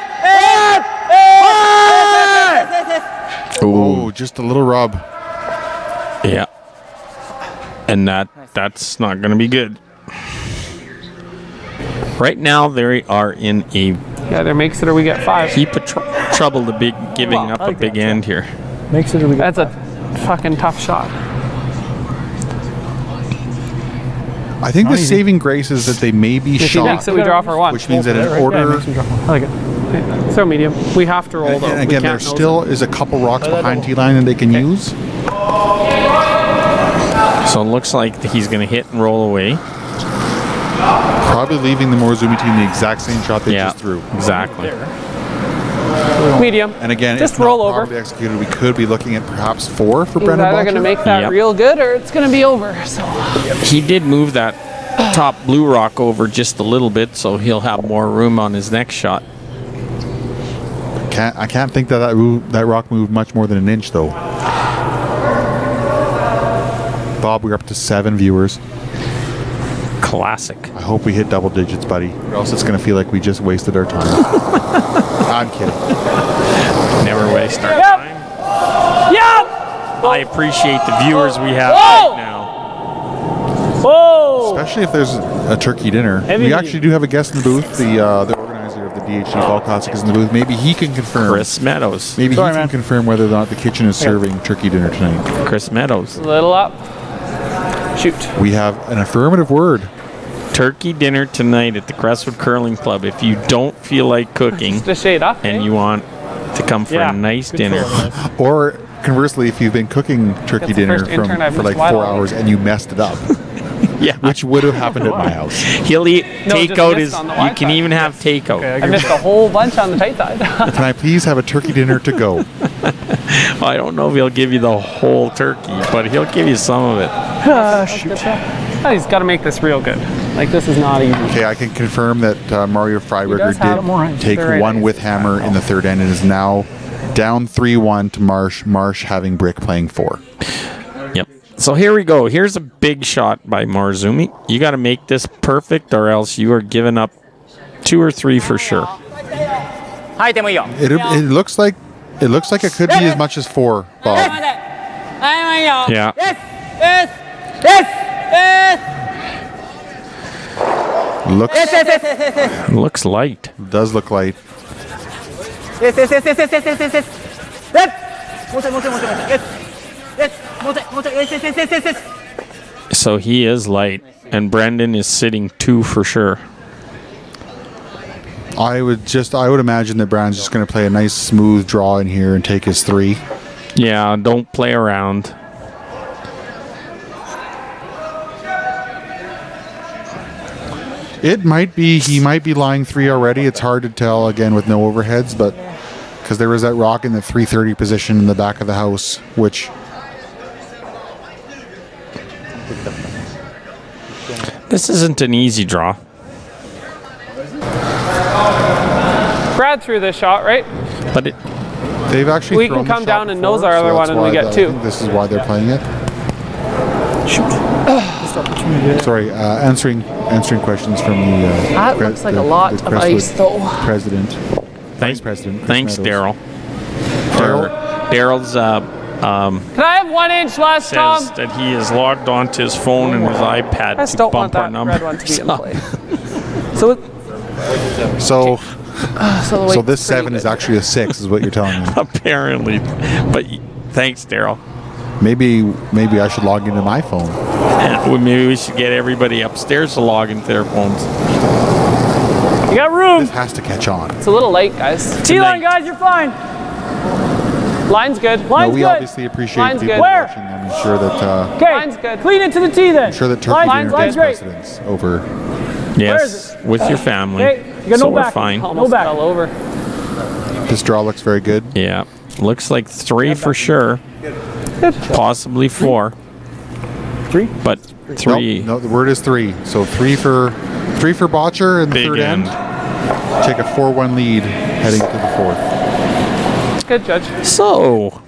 Yes. Oh, just a little rub. Yeah. And that's not going to be good. Right now, they are in a Yeah, either makes it or we get 5. heap of trouble giving up a big end here. Makes it or we get That's a fucking tough shot. I think the saving grace is that they may be If he shot, makes it, we draw for 1. which means that in Yeah, order. makes me drop one. I like it. So medium. We have to roll though. And We again, can't there nose still is a couple rocks behind T-line that they can use. So it looks like he's going to hit and roll away. Probably leaving the Morozumi team the exact same shot they Yeah, just threw. exactly. it. Medium. And again, Just if not roll over. properly executed, we could be looking at perhaps 4 for He's Brendan either going to Bottcher. make that Yep. real good or it's going to be over. So He did move that top blue rock over just a little bit, so he'll have more room on his next shot. I can't think that rock moved much more than an inch, though. Bob, we're up to 7 viewers. Classic. I hope we hit double digits, buddy, or else it's going to feel like we just wasted our time. I'm kidding. Never waste our time. Yep! I appreciate the viewers we have Whoa! right now. Whoa! Especially if there's a turkey dinner. Heavy We medium. actually do have a guest in the booth. The organizer of the DHC Fall Classic is in the booth. Maybe he can confirm. Chris Meadows. Maybe Sorry, he can man. confirm whether or not the kitchen is serving turkey dinner tonight. Chris Meadows. A little up. Shoot. We have an affirmative word. Turkey dinner tonight at the Crestwood Curling Club. If you don't feel like cooking Just a shade up. and you want to come for a nice dinner, Or conversely, if you've been cooking turkey That's the dinner first intern I've for like missed 4 wide hours and you messed it up, yeah, which would have happened at my house. he'll eat No, just takeout. missed Is on the you wide can side. even have takeout. I missed a whole bunch on the tight side. Can I please have a turkey dinner to go? I don't know if he'll give you the whole turkey, but he'll give you some of it. Shoot. He's got to make this real good. Like, this is not easy. Okay, I can confirm that Mario Freiberger does have more did ice. take Very one nice. with hammer in the third end and is now down 3-1 to Marsh. Marsh having brick playing 4. Yep. So here we go. Here's a big shot by Morozumi. You got to make this perfect, or else you are giving up 2 or 3 for sure. It looks like it could be as much as 4, Bob. Yeah. Looks light. Does look light. So he is light, and Brendan is sitting 2 for sure. I would imagine that Brandon's just going to play a nice smooth draw in here and take his 3. Yeah, don't play around. He might be lying 3 already. It's hard to tell again with no overheads, but because there was that rock in the 330 position in the back of the house, which This isn't an easy draw. Brad threw this shot, right? But they've actually We can come down and nose our other one and we get 2. I think this is why they're playing it. Shoot. Sorry, answering questions from the That looks like a lot of ice, though. President. Vice President. Thanks, Daryl. Daryl? Daryl's Can I have 1 inch less, Tom? says that he is logged onto his phone and his iPad I just to don't want bump our that number. red one to be in play. So, So this 7 is actually a 6, is what you're telling me. Apparently, but thanks, Daryl. Maybe I should log into my phone. Well, maybe we should get everybody upstairs to log into their phones. You got room. This has to catch on. it's a little late, guys. T-line, guys, you're fine. Line's good. No, Line's we good. obviously appreciate Line's people good. Where? watching and ensure that Okay, Line's good. clean it to the T then. ensure that Turkey Line's dinner takes great. precedence over. Yes, with your family. Okay, you got so no we're back. fine. Almost back. fell over. This draw looks very good. Yeah, looks like 3 for sure. Possibly 4, 3. but 3. No, the word is 3. So 3 for Bottcher in the Big third end. end. Take a 4-1 lead heading to the 4th. Good judge. So,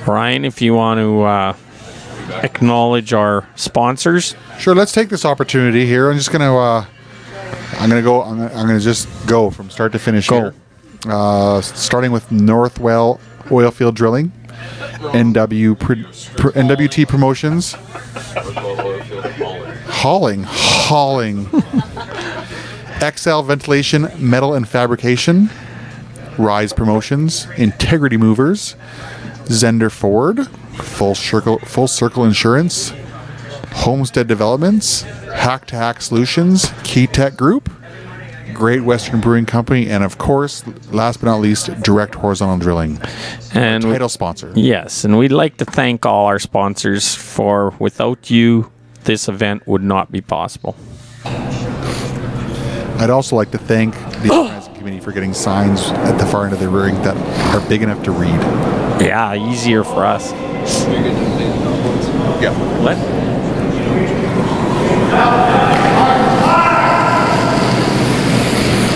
Ryan, if you want to acknowledge our sponsors. Sure, let's take this opportunity here. I'm just gonna just go from start to finish Go. here. Starting with Northwell Oilfield Drilling, NWT Promotions, Hauling, XL Ventilation, Metal and Fabrication, Rise Promotions, Integrity Movers, Zender Ford, Full Circle Insurance, Homestead Developments, Hack to Hack Solutions, Key Tech Group, Great Western Brewing Company, and of course, last but not least, Direct Horizontal Drilling, And title sponsor. yes, and we'd like to thank all our sponsors for without you, this event would not be possible. I'd also like to thank the organizing committee for getting signs at the far end of the ring that are big enough to read. Yeah, easier for us. Yeah. What?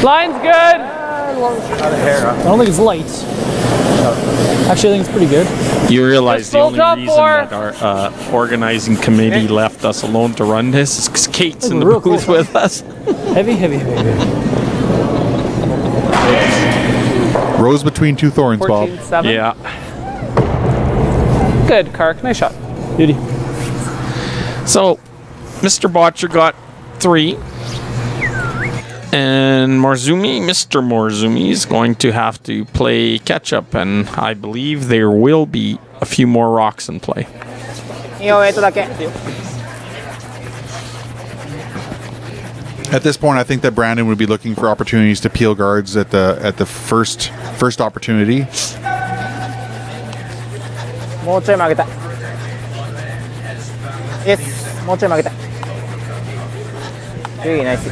Line's good. I don't think it's light. Actually, I think it's pretty good. You realize Just the full only top reason 4. that our organizing committee left us alone to run this is because Kate's in the Real booth cool. with us. Heavy. Rose between two thorns, Bob. 14-7. Yeah. Good, Kark. Nice shot. Beauty. So, Mr. Bottcher got 3. And Mr. Morozumi is going to have to play catch up, and I believe there will be a few more rocks in play. いいよ、だけ。 At this point, I think that Brandon would be looking for opportunities to peel guards at the first opportunity. もうちょい曲げたい。イエス。もうちょい曲げたい。いい、ナイス。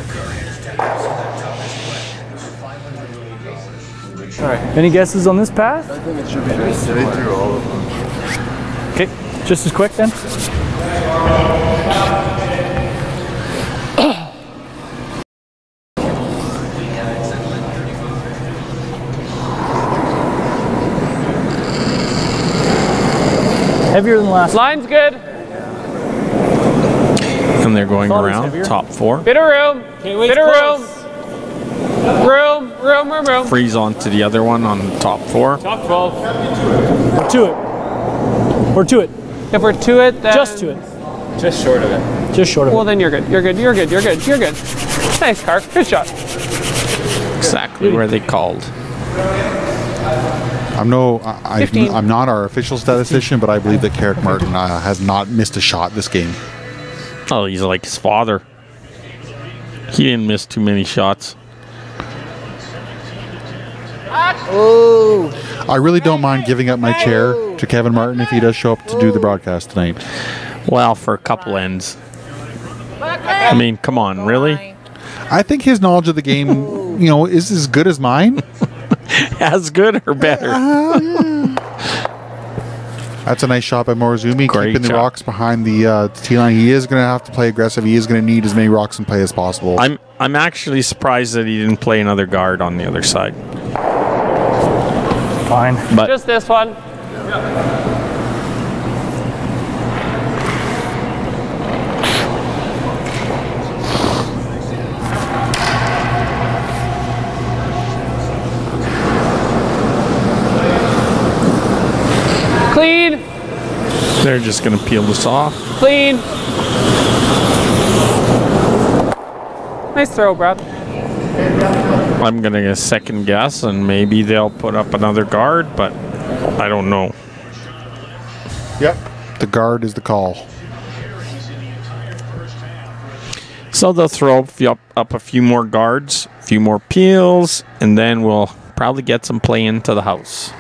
Any guesses on this path? Okay, just as quick then. Heavier than last. Line's good. And they're going Thought it was around heavier. top 4. Bit of room. Bit of room. Room. Freeze onto the other one on top 4. Top 12. We're to it. We're to it. If we're to it, then... Just to it. Just short of it. Just short of Well, it. then you're good. You're good. Nice, Carp. Good shot. Exactly where they called. I'm $15. I'm not our official statistician, but I believe that Carrick Martin has not missed a shot this game. Oh, he's like his father. He didn't miss too many shots. I really don't mind giving up my chair to Kevin Martin if he does show up to do the broadcast tonight. Well, for a couple ends. I mean, come on, really? I think his knowledge of the game, is as good as mine. As good or better? That's a nice shot by Morozumi, Great keeping the shot. rocks behind the tee line. He is going to have to play aggressive. He is going to need as many rocks in play as possible. I'm actually surprised that he didn't play another guard on the other side. Fine. But Just this one. Clean. they're just going to peel this off. Clean. Nice throw, Brad. I'm going to second guess, and maybe they'll put up another guard, but I don't know. Yep. The guard is the call. So they'll throw up a few more guards, a few more peels, and then we'll probably get some play into the house.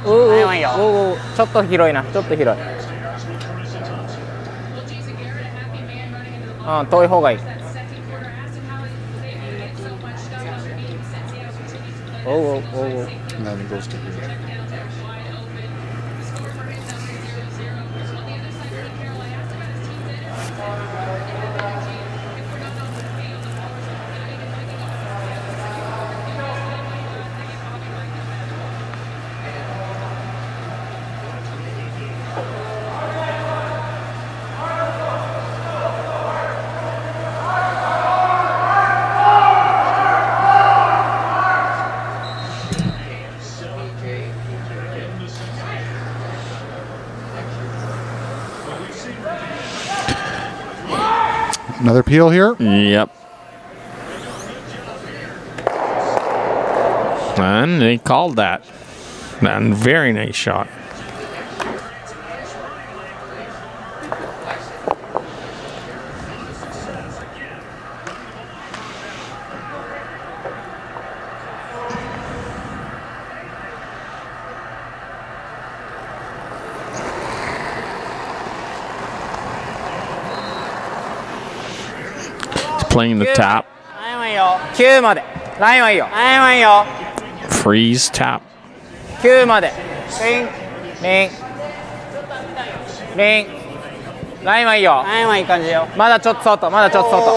おちょっと広いな、ちょっと広い。うん、遠い方がいい。おう。 And then it goes to here. Another peel here. Yep. And they called that. And very nice shot. Playing the tap. ラインはいいよ。9まで。ラインはいいよ。ラインはいいよ。 Freeze tap. 9まで。リン。ラインはいいよ。ラインはいい感じよ。まだちょっと外。まだちょっと外。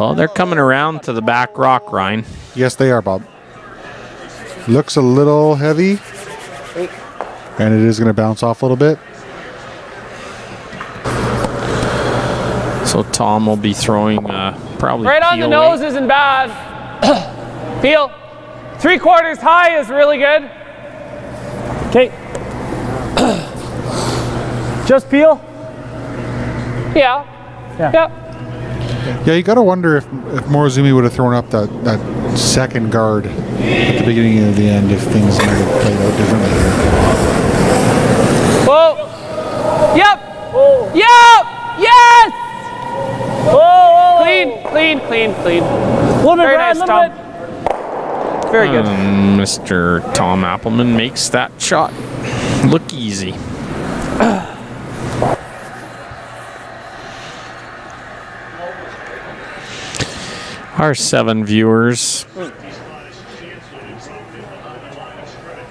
Oh, they're coming around to the back rock, Ryan. Yes, they are, Bob. Looks a little heavy. And it is going to bounce off a little bit. So Tom will be throwing probably Right on the peel nose weight. isn't bad. Peel. 3/4 high is really good. Okay. Just peel? Yeah. Yeah. Yep. Yeah, you got to wonder if Morozumi would have thrown up that second guard at the beginning and the end, if things might have played out differently here. Whoa. Yep. Yep. Yes. Clean. Little bit, Very Brad, nice, little Tom. Very good. Mr. Tom Appleman makes that shot look easy. Our 7 viewers,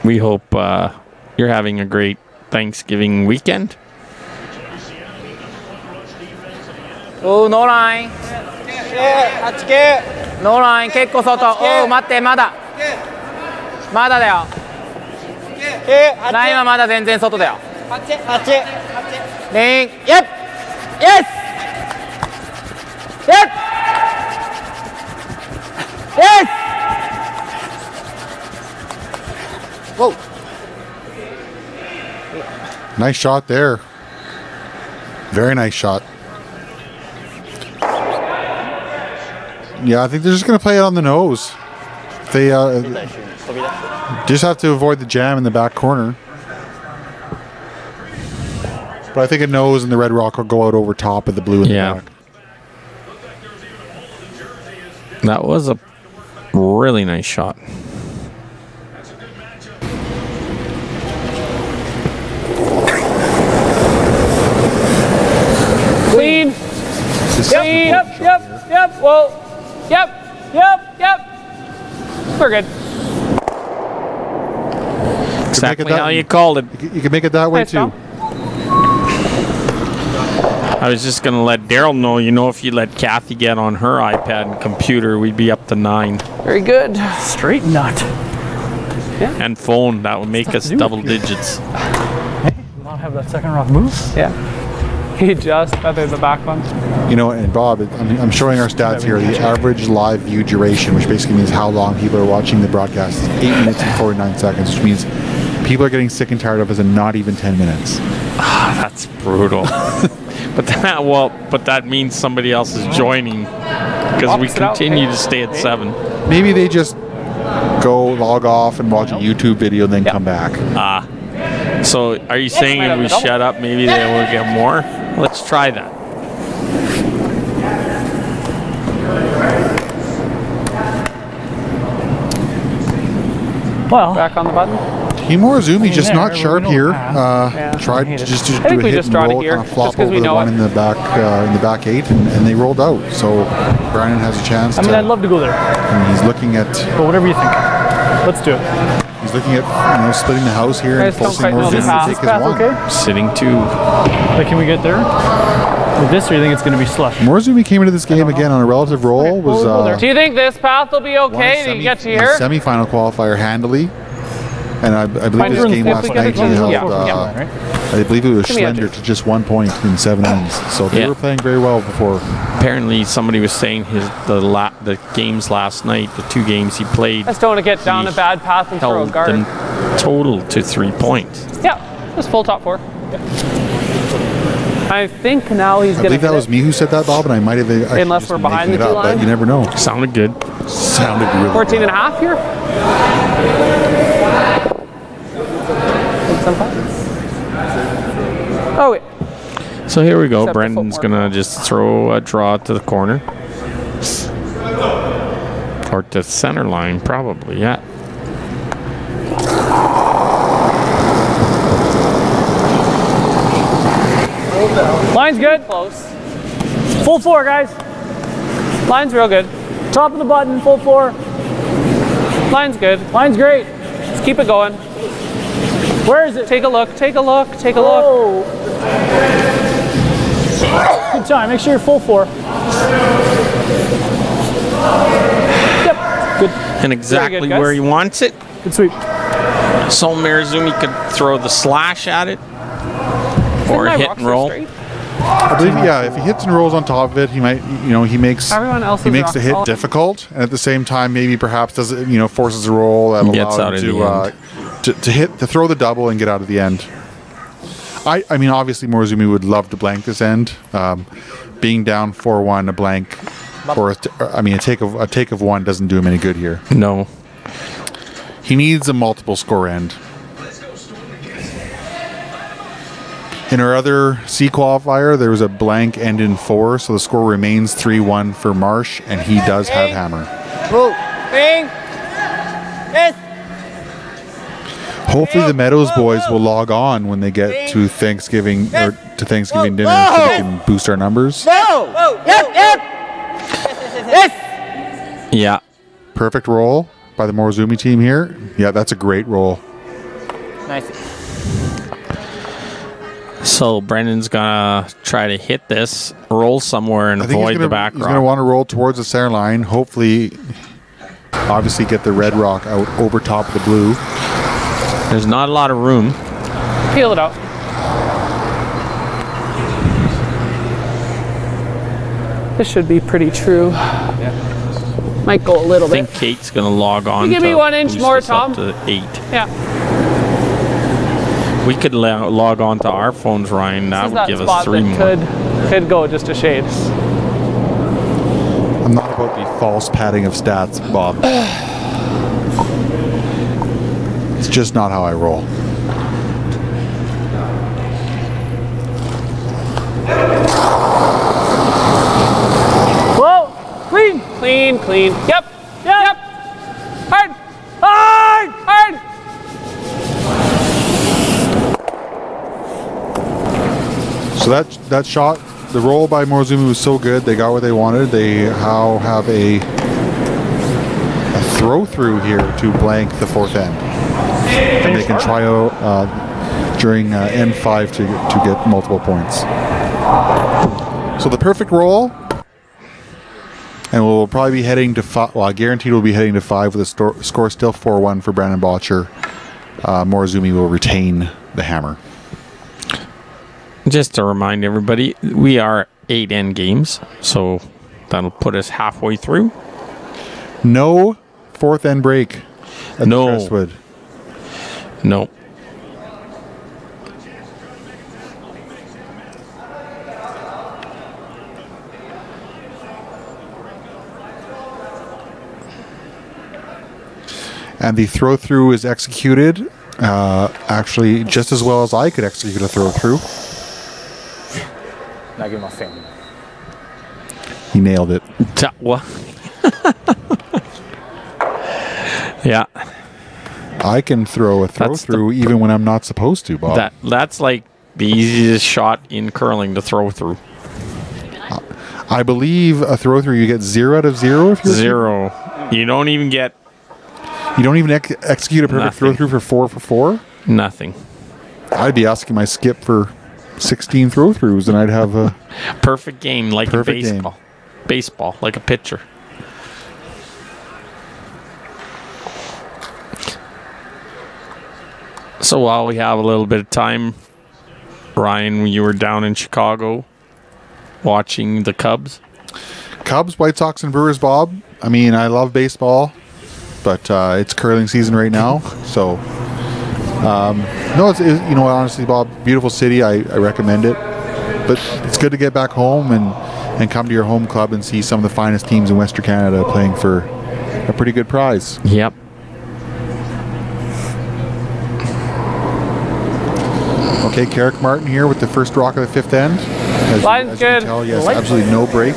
we hope you're having a great Thanksgiving weekend. おう、ノーライン。ノーライン、結構外。おう、待って、まだ。まだだよ。ラインはまだ全然外だよ。リン、イェッ、イエス、イェッ、イエス。Whoa. Nice shot there. Very nice shot. Yeah, I think they're just going to play it on the nose. They just have to avoid the jam in the back corner. But I think a nose and the red rock will go out over top of the blue in the back. That was a really nice shot. Clean. Yep. Well, yep. We're good. Exactly how you called it. You can make it that way Nice, too. Tom. I was just going to let Daryl know, if you let Kathy get on her iPad and computer, we'd be up to 9. Very good. Straight nut. And phone, that would make us to do double with you. digits. Hey, you want to have that second rock move? Yeah. He just feathered the back one. And Bob, I'm showing our stats here. The average live view duration, which basically means how long people are watching the broadcast, is 8 minutes and 49 seconds, which means people are getting sick and tired of us in not even 10 minutes. That's brutal. But that means somebody else is joining because we continue to stay at 7. Maybe they just go log off and watch a YouTube video and then come back. So are you saying if we shut up, maybe they will get more? Let's try that. Well, Back on the button. Team Morozumi just not sharp here. Yeah. Tried to just do I think a we hit just and drawn it roll, here, kind of flop just 'cause over we the know one it. in the back 8, and they rolled out. So Brandon has a chance. I mean, I'd love to go there, And he's looking at whatever you think. Let's do it. He's looking at splitting the house here and Guys, don't forcing quite know the Morozumi path. to Is take this his path one. okay? Sitting 2. Like, can we get there? With this, or you think it's going to be slush? Morozumi came into this game again on a relative roll. Was we'll go there. Do you think this path will be okay? Did you get to here? Semi-final qualifier handily. And I believe Fine, this we're in game fifth, last we gotta night he go. held, Yeah. Right? I believe it was Give me a slender two. to just 1 point in 7 ends. So they were playing very well before. Apparently, somebody was saying the games last night, the 2 games he played, Just don't want to get down a bad path and throw a held guard. them total to 3 points. Yeah, just full top 4. I think now he's I going to believe that was me who said that, Bob, and I might have actually Unless just we're been behind making the it up, two but line. you never know. Sounded good. Sounded really 14 and a good. half here. Oh, wait. So here we go. Except the Brendan's footwork. going to just throw a draw to the corner. Or to center line, probably, yeah. Line's good. Close. Full 4, guys. Line's real good. Top of the button, full 4. Line's good. Line's great. Let's keep it going. Where is it? Take a look. Take a look. Take a look. Oh. Good time. Make sure you're full 4. Yep. Good. And exactly guys. where he wants it. Good sweep. So Morozumi could throw the slash at it. Or My hit rocks and are roll. straight. I believe, yeah, if he hits and rolls on top of it, he might, he makes Everyone else's he makes the rocks hit all- difficult, and at the same time, maybe perhaps does it, forces a roll that Gets allows out him of the to throw the double and get out of the end. I mean, obviously, Morozumi would love to blank this end. Being down 4-1, a blank, or a take of 1 doesn't do him any good here. No. He needs a multiple score end. In our other C qualifier, there was a blank end in 4, so the score remains 3-1 for Marsh, and he does have hammer. Move. Bing. Yes. Hopefully, the Meadows boys will log on when they get to Thanksgiving or to Thanksgiving dinner, so we can boost our numbers. Go. Yep. Yes. Yeah. Perfect roll by the Morozumi team here. Yeah, that's a great roll. Nice. So Brendan's gonna try to hit this, roll somewhere, and I think avoid the back he's going to rock. want to roll towards the center line. Hopefully, obviously get the red rock out over top of the blue. There's not a lot of room. Peel it out. This should be pretty true. Might go a little I think bit. Kate's gonna log on. Give me to 1 inch boost more, us up Tom. to 8. Yeah. We could log on to our phones, Ryan. That This is would that give us spot 3 that more. could go just a shade. I'm not about the false padding of stats, Bob. It's just not how I roll. Whoa! Clean! Clean, clean. Yep! Yep! Hard! Hard! Hard! So that shot, the roll by Morozumi was so good. They got what they wanted. They now have a throw through here to blank the fourth end. And they can try out during end 5 to get multiple points. So the perfect roll, and we'll probably be heading to 5. Well, guaranteed we'll be heading to 5 with a score still 4-1 for Brandon Bottcher. Morozumi will retain the hammer. Just to remind everybody, we are 8 end games, so that'll put us halfway through. No fourth end break at No. the Crestwood. No. And the throw through is executed actually just as well as I could execute a throw through. He nailed it. What? Yeah. I can throw a throw That's through even when I'm not supposed to, Bob. That's like the easiest shot in curling to throw through. I believe a throw through you get 0 out of 0 if you're 0. You don't even get You don't even execute a perfect throw through for 4 for 4. nothing. I'd be asking my skip for 16 throw throughs, and I'd have a Perfect game, like Perfect in game. baseball. Baseball, like a pitcher. So while we have a little bit of time, Ryan, you were down in Chicago watching the Cubs. Cubs, White Sox, and Brewers, Bob. I mean, I love baseball, but it's curling season right now. So, no, it's you know, honestly, Bob, beautiful city. I recommend it. But it's good to get back home and come to your home club and see some of the finest teams in Western Canada playing for a pretty good prize. Yep. Okay, Carrick Martin here with the first rock of the fifth end. Line's as you can good. tell, he has absolutely no break.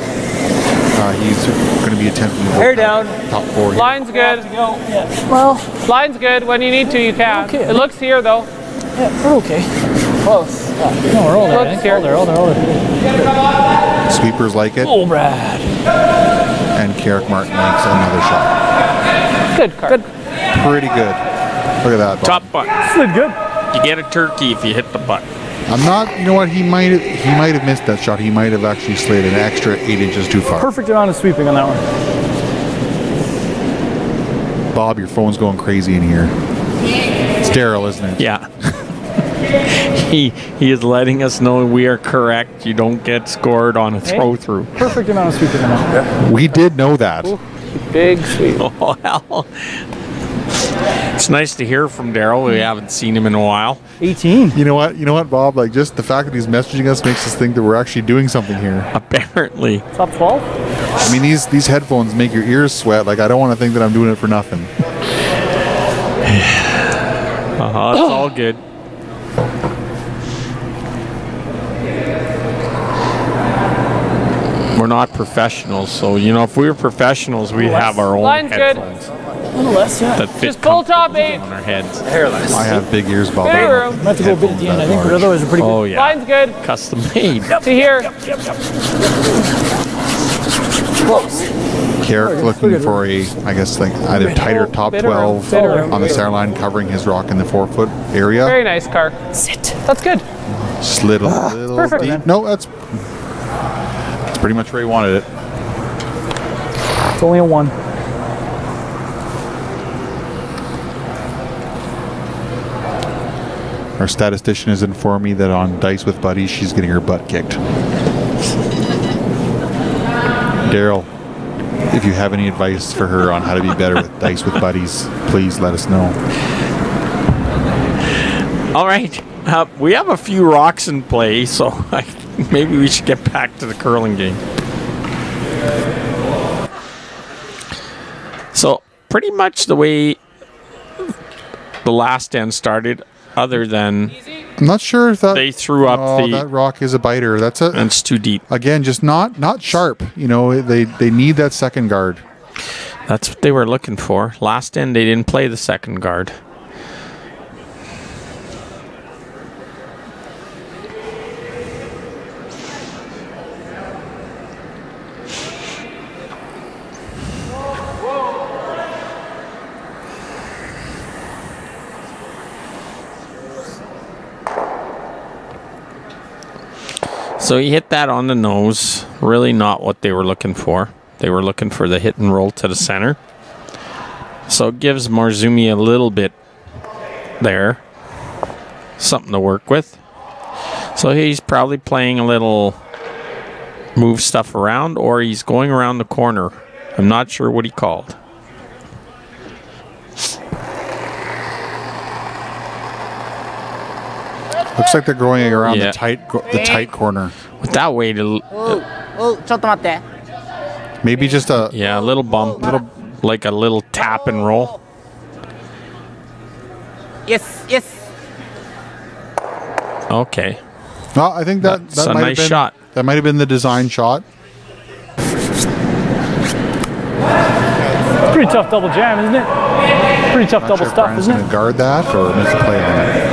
He's going to be attempting Hair down. top 4 here. Line's good. Well, Line's good. When you need to, you can. Okay. It looks here, though. yeah, we're okay. Close. No, we're all there. Looks here. All there, all there, all there. Sweepers like it, Oh, Brad. and Carrick Martin likes another shot. Good card. Pretty good. Look at that, Bob. Top butt. Slid good. You get a turkey if you hit the butt. I'm not, you know what, he might have missed that shot. He might have actually slid an extra 8 inches too far. Perfect amount of sweeping on that one. Bob, your phone's going crazy in here. It's Daryl, isn't it? Yeah. He is letting us know we are correct. You don't get scored on a throw through. Perfect amount of sweeping on that one. We did know that. Big sweep. Oh hell. It's nice to hear from Daryl. We haven't seen him in a while. 18. You know what, Bob? Like, just the fact that he's messaging us makes us think that we're actually doing something here. Apparently. Top 12? I mean, these headphones make your ears sweat. Like, I don't want to think that I'm doing it for nothing. It's all good. We're not professionals, so you know if we were professionals, we'd have our own Line's good. headphones A little less, yeah. that fit Just pull top comfortably 8. on our heads. I have big ears, Bob. Very I don't room. Might have to go a bit at the end, I think, but otherwise we're pretty good. Oh yeah, Line's good. custom made. To here. Close. Carrick looking for a, I guess, like either tighter top Bit of room, 12 bit of room. on the center line, covering his rock in the 4-foot area. Very nice car. Sit. That's good. Slid a little perfect. deep. No, that's pretty much where he wanted it. It's only a 1. Our statistician has informed me that on Dice with Buddies, she's getting her butt kicked. Daryl, if you have any advice for her on how to be better with Dice with Buddies, please let us know. All right. We have a few rocks in play, so maybe we should get back to the curling game. So pretty much the way the last end started, other than I'm not sure if that they threw up that rock is a biter. That's and it's too deep. again just not sharp. You know, they need that second guard. That's what they were looking for. Last end, they didn't play the second guard. So he hit that on the nose. Really not what they were looking for. They were looking for the hit and roll to the center. So it gives Morozumi a little bit there. Something to work with. So he's probably playing a little move stuff around, or he's going around the corner. I'm not sure what he called. Looks like they're going around the tight corner. With that way to Maybe just a a little bump, like a little tap and roll. Yes, yes. Okay. No, I think That's that a might nice have been, shot. That might have been the design shot. Pretty tough double jam, isn't it? Pretty tough double Sure if stuff, Brian's isn't going it? to guard that or make a play on it.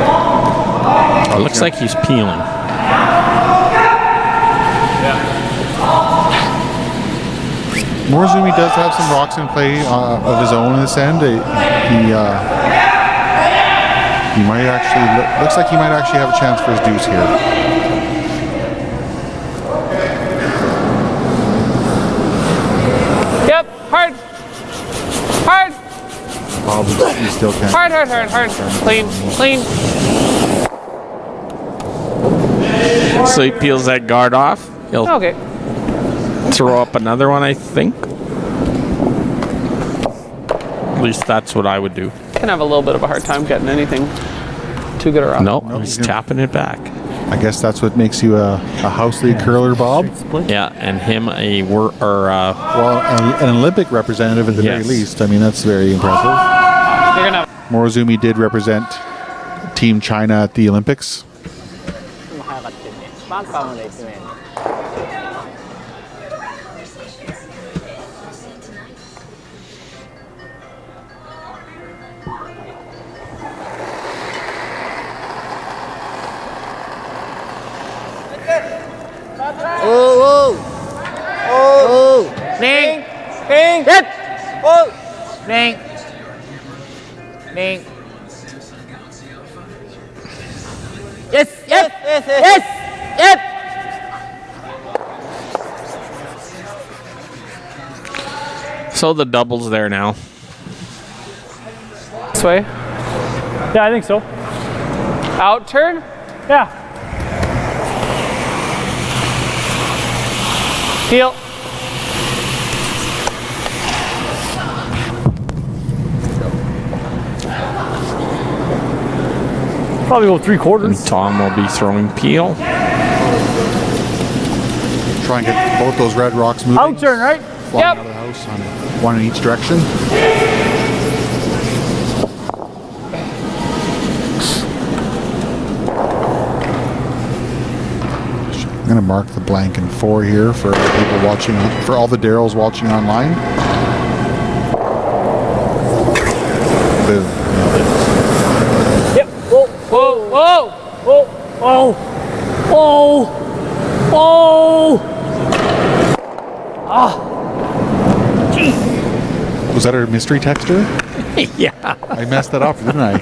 It looks like he's peeling. Morozumi does have some rocks in play of his own in this end. He might actually looks like he might actually have a chance for his deuce here. Yep, hard. Hard. Probably he still can't. Hard. Clean. So he peels that guard off. He'll Okay. throw up another one, I think. At least that's what I would do. Can have a little bit of a hard time getting anything too good around. No, he's tapping it back. I guess that's what makes you a house league curler, Bob. Yeah, and him Well, an Olympic representative at the very Yes. least. I mean, that's very impressive. You're gonna. Morozumi did represent Team China at the Olympics. Ning. Ning. Hit. Oh. Ning. Ning. Yes. Yes. Yes. Yes. Yes. so the double's there now. This way. Yeah, I think so. Out turn. Yeah. Heel. Probably go 3/4. And Tom will be throwing peel. Try and get both those red rocks moving. Out turn, right? Flying Yep. out of the house on one in each direction. I'm going to mark the blank in 4 here for people watching, for all the Daryls watching online. Boom. Yep. Whoa. Whoa. Whoa. Oh. Oh. Oh. Oh. Ah. Jeez. Was that our mystery texter? Yeah. I messed that up, didn't I?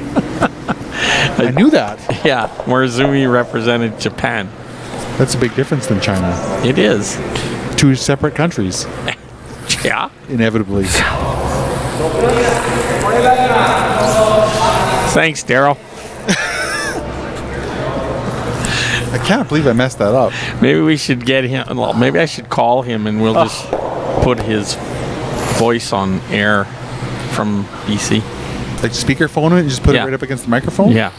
I knew that. Yeah, Morozumi represented Japan. That's a big difference than China. It is. 2 separate countries, Yeah. inevitably. Thanks, Daryl. I can't believe I messed that up. Maybe we should get him. Well, maybe I should call him and we'll just put his voice on air from BC. Like speakerphone it and just put it right up against the microphone? Yeah.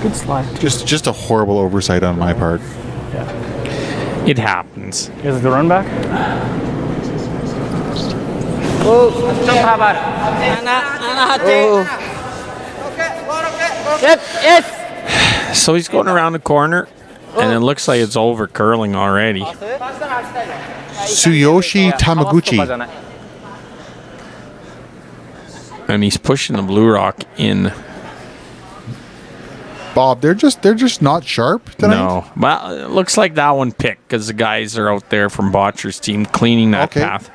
Good slide. Just a horrible oversight on my part. It happens. Is it the run back? So he's going around the corner, and it looks like it's over curling already. Tsuyoshi Tamaguchi. And he's pushing the blue rock in. Bob, they're just not sharp tonight. No, well, it looks like that one picked because the guys are out there from Bottcher's team cleaning that path.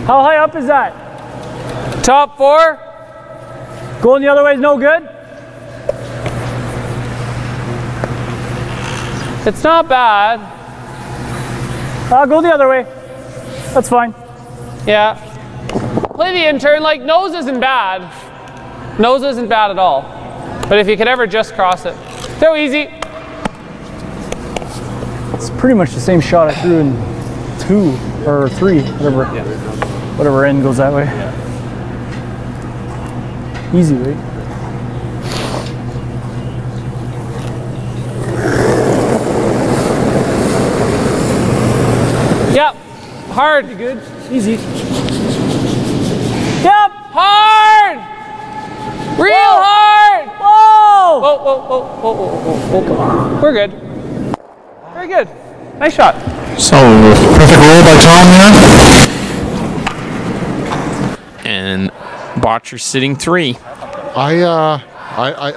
How high up is that? Top 4. Going the other way is no good? It's not bad. I'll go the other way. That's fine. Yeah. Play the intern. Like, nose isn't bad. Nose isn't bad at all. But if you could ever just cross it. Throw easy. It's pretty much the same shot I threw in 2 or 3, whatever end goes that way. Easy, right? Yep. Hard. Pretty good. Easy. Yep. Hard. Real hard. Whoa! Whoa, whoa, whoa, whoa, whoa, whoa, whoa. We're good. Very good. Nice shot. So, perfect roll by Tom here. And Bottcher sitting 3. I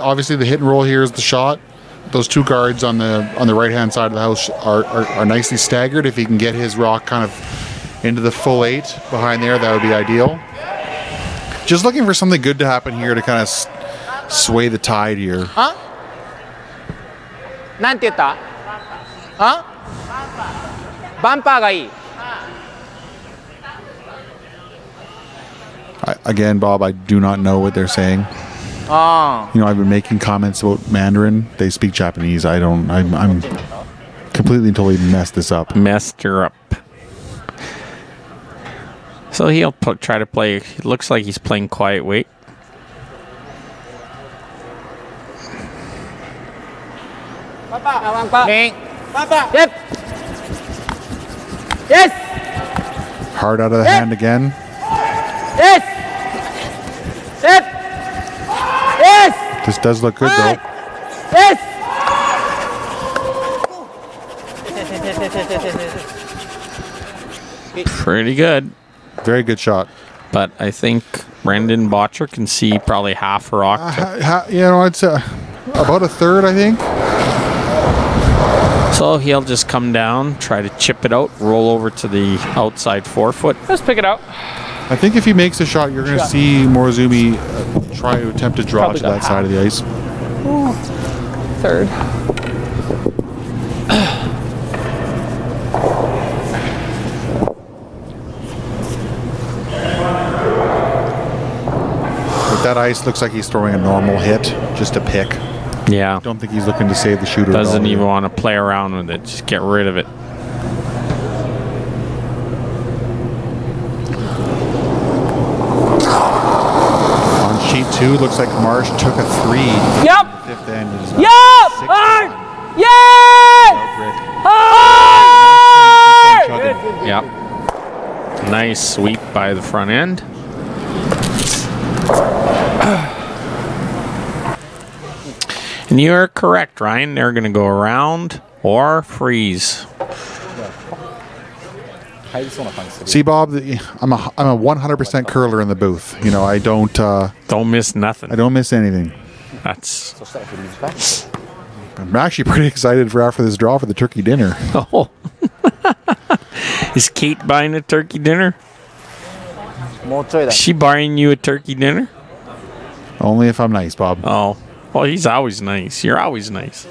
obviously the hit and roll here is the shot. Those 2 guards on the right hand side of the house are nicely staggered. If he can get his rock kind of into the full 8 behind there, that would be ideal. Just looking for something good to happen here to kind of sway the tide here. Huh? なんて言った? Huh? バンパーがいい. Again, Bob, I do not know what they're saying. Oh. You know, I've been making comments about Mandarin. They speak Japanese. I'm completely and totally messed this up. Messed her up. So he'll try to play. It looks like he's playing quiet weight. Yep. Yes. Hard out of the hand again. Yes. Yep. Yes. This does look good, though. Yes. Pretty good. Very good shot. But I think Brendan Bottcher can see probably half a rock. You know, it's about a third, I think. So he'll just come down, try to chip it out, roll over to the outside 4-foot. Just pick it out. I think if he makes a shot, you're going to see Morozumi try to attempt to draw Probably to that got side of the ice. Ooh. 3rd. But that ice looks like he's throwing a normal hit, just a pick. Yeah. Don't think he's looking to save the shooter. Doesn't at all even here. want to play around with it. Just get rid of it. On sheet 2, looks like Marsh took a 3. Yep. Fifth end is Yep. Hard. Yes. Hard. Yep. Nice sweep by the front end. And you are correct, Ryan. They're going to go around or freeze. See, Bob, I'm a 100% curler in the booth. You know, I don't miss nothing. I don't miss anything. That's. I'm actually pretty excited for after this draw for the turkey dinner. Oh. Is Kate buying a turkey dinner? Is she buying you a turkey dinner? Only if I'm nice, Bob. Oh. Well, he's always nice. You're always nice.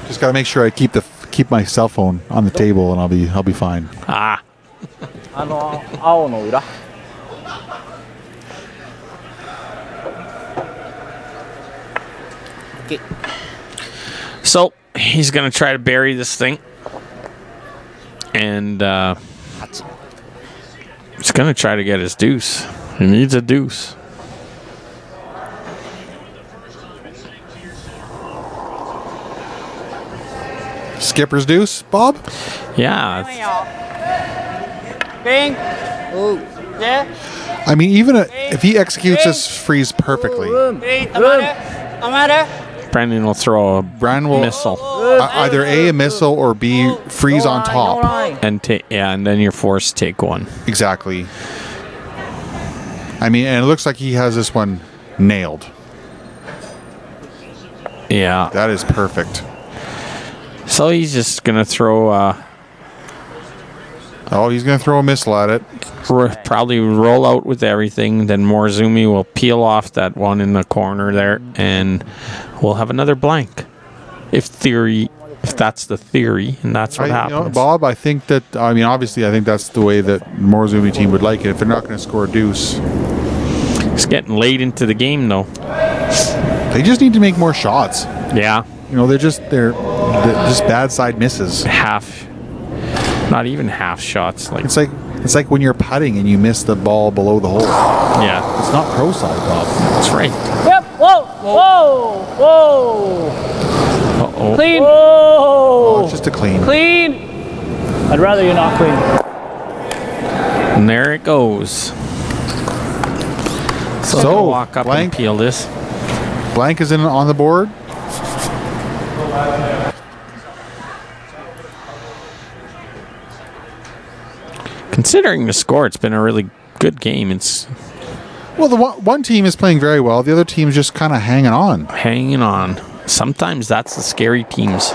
Just got to make sure I keep keep my cell phone on the table, and I'll be fine. Ah. 青の裏 So he's gonna try to bury this thing, and he's gonna try to get his deuce. He needs a deuce. Skipper's deuce, Bob? Yeah. Bing. Yeah. I mean, even if he executes this freeze perfectly, Bing. Tamada. Brandon will throw a Brandon will missile either A, a missile, or B, freeze on top. and and then you're forced to take one. Exactly. I mean, and it looks like he has this one nailed. Yeah. That is perfect. So he's just gonna throw. Oh, he's going to throw a missile at it. Probably roll out with everything. Then Morozumi will peel off that one in the corner there, and we'll have another blank. If that's the theory, and that's what happens. Bob, I think that, I mean, obviously, I think that's the way that Morozumi team would like it. If they're not going to score a deuce, It's getting late into the game, though. they just need to make more shots. Yeah, You know, they're just bad side misses. half, not even half shots. Like It's like when you're putting and you miss the ball below the hole. yeah, It's not pro side, Bob. that's right. Yep. Whoa. Whoa. Whoa. Uh-oh. Clean. Oh, Whoa. it's just a clean. Clean. I'd rather you not clean. And there it goes. So, So, I'll walk up blank. and peel this. Blank is in on the board. Considering the score, it's been a really good game. It's Well, the one team is playing very well. The other team's just kind of hanging on. hanging on. Sometimes that's the scary teams.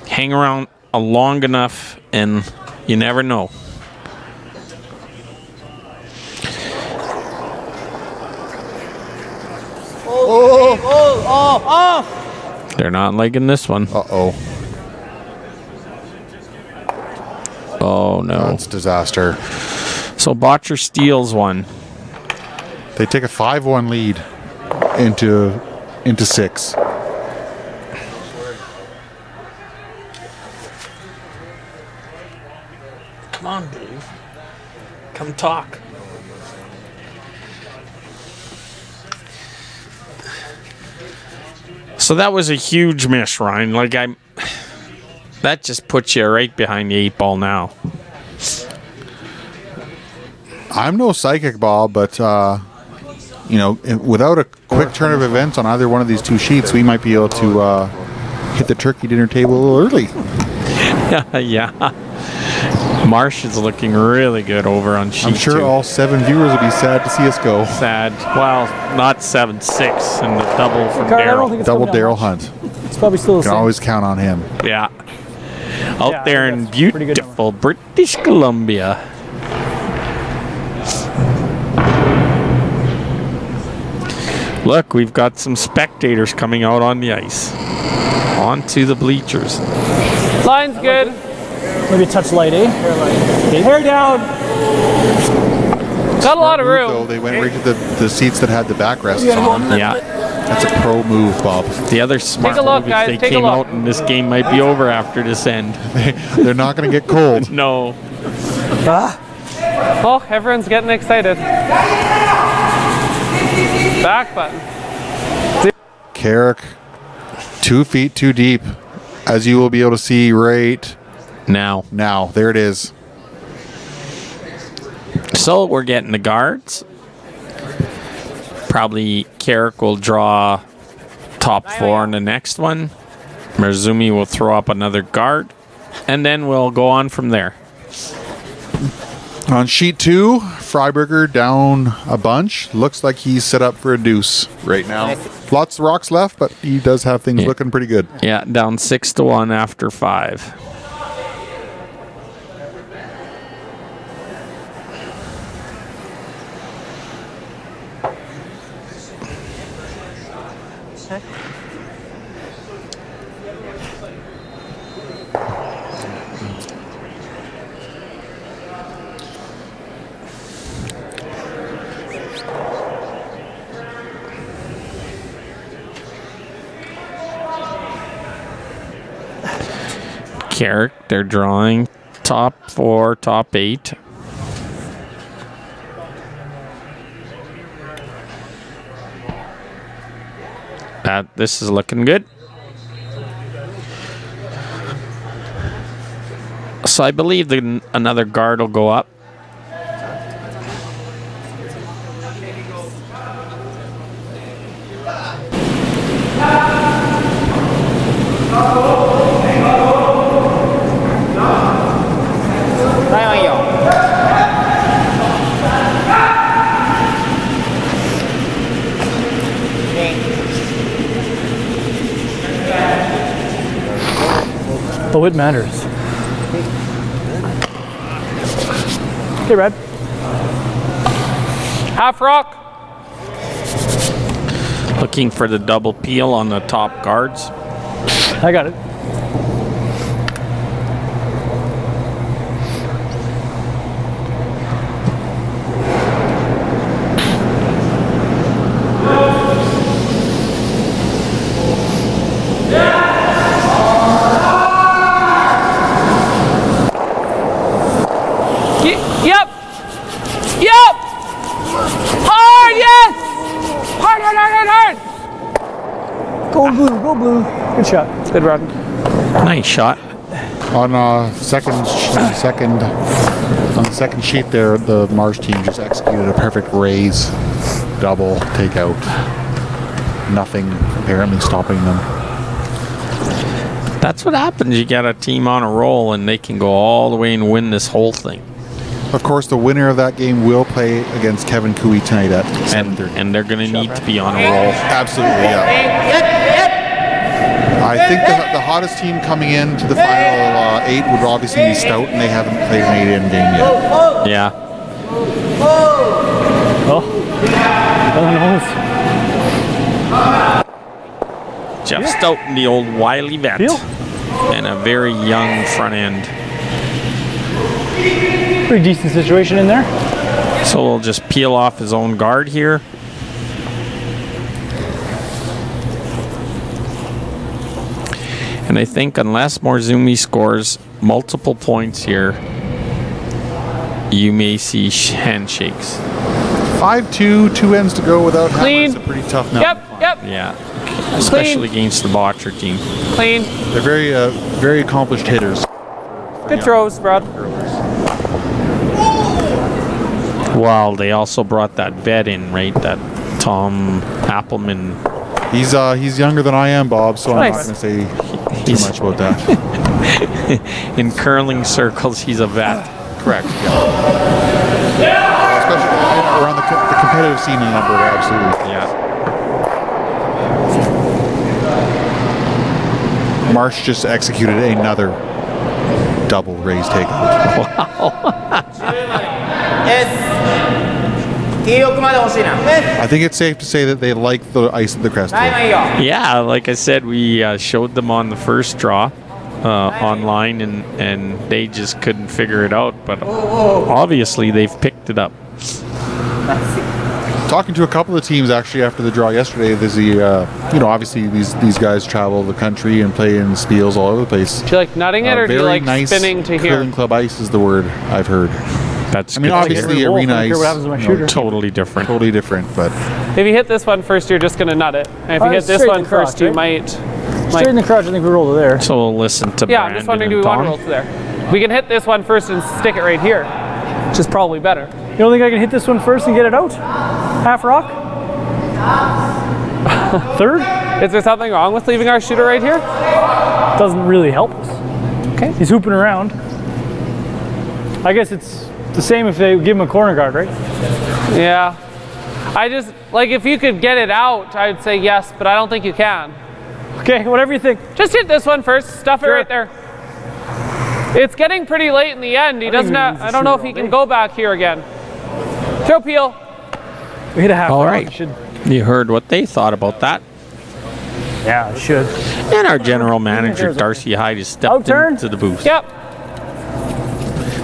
Hang around long enough, and you never know. They're not liking this one. Uh-oh. Oh no! That's disaster. So Bottcher steals one. They take a 5-1 lead into 6. Come on, Dave. Come talk. So that was a huge miss, Ryan. That just puts you right behind the 8 ball now. I'm no psychic, Bob, but without a quick turn of events on either one of these two sheets, we might be able to hit the turkey dinner table a little early. Yeah. Marsh is looking really good over on sheet I'm sure 2. all 7 viewers will be sad to see us go. Sad. Well, not 7-6 and the double from Carl, I don't Daryl. think it's Double coming down Daryl much. Hunt. It's probably still the You can same. always count on him. Yeah. Yeah, I Out there in think that's a pretty good beautiful British Columbia. Look, we've got some spectators coming out on the ice. Onto the bleachers. Line's good. Maybe a touch light, eh? Hair down. Got a lot of Move, room. though, they went right to the seats that had the backrests on them. Yeah. That's a pro move, Bob. The other smart Take a look, move is guys, they take a came look. out and this game might be over after this end. They're not going to get cold. No. Oh, everyone's getting excited. Back button. Carrick, 2 feet too deep, as you will be able to see right Now. now. There it is. So we're getting the guards. Probably Carrick will draw top 4 in the next one. Morozumi will throw up another guard. And then we'll go on from there. On sheet 2, Freiberger down a bunch. Looks like he's set up for a deuce right now. Lots of rocks left, but he does have things looking pretty good. Yeah, down 6-1 after 5. Character drawing. Top 4, top 8. This is looking good. So I believe another guard will go up. Oh, it matters. Hey, Red. Half rock. Looking for the double peel on the top guards. I got it. Yep. Yep. Hard, yes. Hard, hard, hard, hard, hard. Go blue, go blue. Good shot. Good run. Nice shot. On the second sheet there, the Marsh team just executed a perfect raise, double, takeout. Nothing apparently stopping them. That's what happens. You get a team on a roll and they can go all the way and win this whole thing. Of course, the winner of that game will play against Kevin Cooey tonight at 7:30. And they're going to need to be on a roll. Absolutely, yeah. I think the hottest team coming into the final 8 would obviously be Stout, and they haven't played an 8-in game yet. Yeah. Oh, Jeff Stout and the old wily vet. Peel. And a very young front end. pretty decent situation in there. So we'll just peel off his own guard here. And I think unless Morozumi scores multiple points here, you may see handshakes. 5-2, 2 ends to go without Clean. It's a pretty tough now. Yep. Yeah, especially against the Bottcher team. Clean. They're very accomplished hitters. Good throws, Brad. Well, they also brought that vet in, right? That Tom Appleman. He's younger than I am, Bob, so I'm not Nice. going to say too much about that. In curling circles, he's a vet. Correct. Yeah. Especially around the competitive scene in Alberta, absolutely. Yeah. Marsh just executed another double raise takeout. I think it's safe to say that they like the ice at the crest. Yeah, like I said, we showed them on the first draw online, and they just couldn't figure it out. But obviously, they've picked it up. Talking to a couple of teams actually after the draw yesterday, there's obviously these guys travel the country and play in spiels all over the place. Do you like nutting it, or do you like nice spinning to here? curling club ice is the word I've heard. That's I mean, good to obviously hear. arena I don't care ice, what happens to my shooter. Totally different. totally different, but If you hit this one first, you're just gonna nut it. And if you hit this straight in one the crotch, first, you right? might. Straight in the crotch, I think we roll to there. So we'll listen to Yeah, I'm Brandon just wondering, do and we want to Tom. roll to there? We can hit this one first and stick it right here, which is probably better. You don't think I can hit this one first and get it out? Half rock? Third? Is there something wrong with leaving our shooter right here? Doesn't really help us. Okay. He's hooping around. I guess it's the same if they give him a corner guard, right? Yeah. I just, like, if you could get it out, I'd say yes, but I don't think you can. Okay, whatever you think. Just hit this one first, stuff it Sure. right there. It's getting pretty late in the end. He doesn't have, I don't know if he can go back here again. Throw peel. We hit a half All rock. right. Should, You heard what they thought about that. yeah, it should. And our general manager, Darcy Hyde, has stepped Outturn. into the booth. Yep.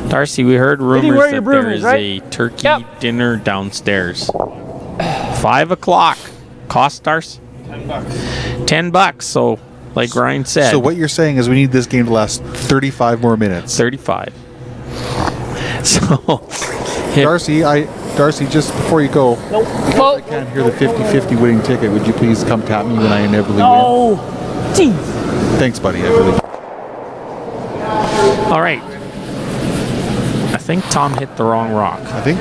Darcy, we heard wear rumors your that broom there is, is right? a turkey Yep. dinner downstairs. 5 o'clock. Cost, Darcy? $10. So like Ryan said. So what you're saying is we need this game to last 35 more minutes. 35. So, Darcy, just before you go, because I can't hear the 50-50 winning ticket, would you please come tap me when I inevitably win? Oh, jeez. Thanks, buddy. I really. all right. I think Tom hit the wrong rock. I think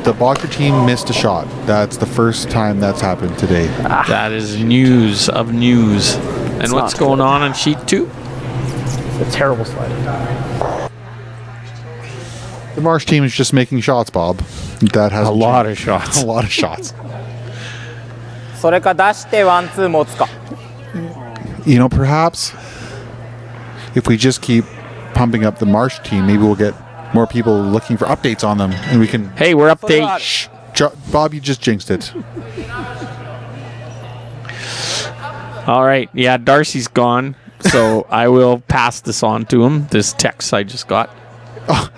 the Bottcher team missed a shot. That's the first time that's happened today. That is news of news. And what's going on sheet 2? It's a terrible slide. The Marsh team is just making shots, Bob. That has A lot of shots. A lot of shots. それか出してワンツー持つか。 You know, perhaps if we just keep pumping up the Marsh team, maybe we'll get more people looking for updates on them, and we can. Hey, we're update. Bob, you just jinxed it. All right. Yeah, Darcy's gone. So I will pass this on to him. This text I just got. Oh,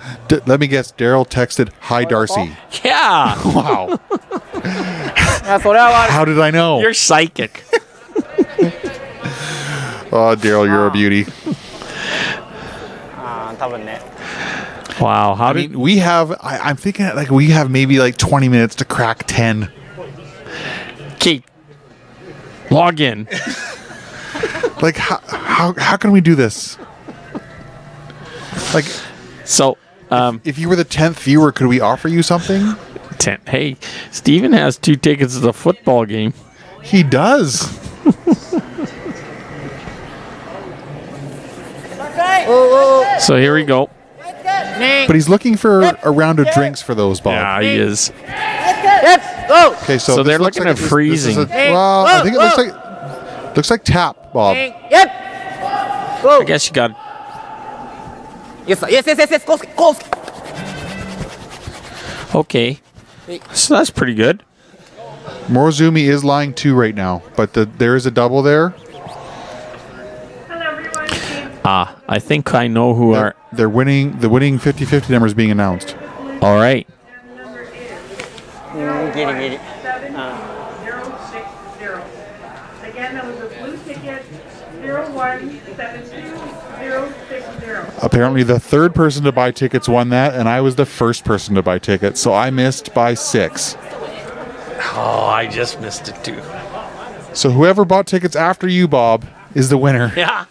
let me guess. Daryl texted, "Hi, Darcy." Yeah. Wow. いやそれは悪い。 How did I know? You're psychic. Oh, Daryl, you're a beauty. あー多分ね。 Wow. How I did mean, we have. I'm thinking like we have maybe like 20 minutes to crack 10. Kate log in? Like how can we do this? Like, So, if you were the 10th viewer, could we offer you something? 10. Hey, Steven has 2 tickets to the football game. He does. So here we go. But he's looking for a round of drinks for those, Bob. Yeah, he is. Let's go. Okay, so So this they're looks looking like at freezing. Well, I think it looks like tap, Bob. Yep. I guess you got. Yes, yes, yes, yes, yes. Go. Okay. So that's pretty good. Morozumi is lying 2 right now, but there is a double there. I think I know who are. They're winning. The winning 50-50 number is being announced. All right. Get it. 060. Again, that was a blue ticket, 0172060. Apparently, the third person to buy tickets won that, and I was the first person to buy tickets, so I missed by 6. Oh, I just missed it too. So whoever bought tickets after you, Bob, is the winner. Yeah.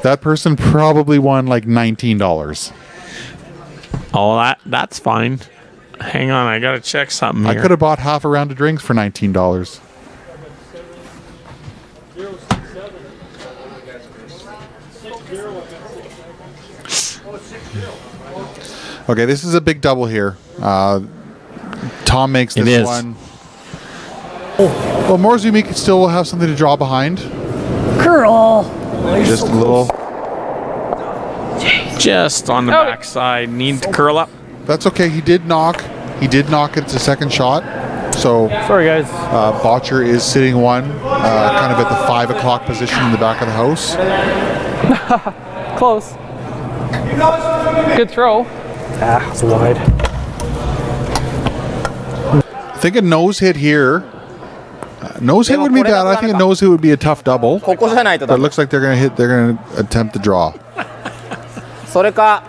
That person probably won like $19. Oh, that's fine. Hang on, I gotta check something here. I could have bought half a round of drinks for $19. Okay, this is a big double here. Tom makes this It is. one. Well, Morozumi could still have something to draw behind. Curl. Just a little. Just on the backside. Need to curl up. That's okay. He did knock it to second shot. So Sorry, guys. Bottcher is sitting 1, kind of at the 5 o'clock position in the back of the house. Close. Good throw. It's wide. I think a nose hit here. Nose hit would be bad. I think a nose hit would be a tough double. ここじゃないと But ダ it メ。 looks like they're gonna attempt to draw. それか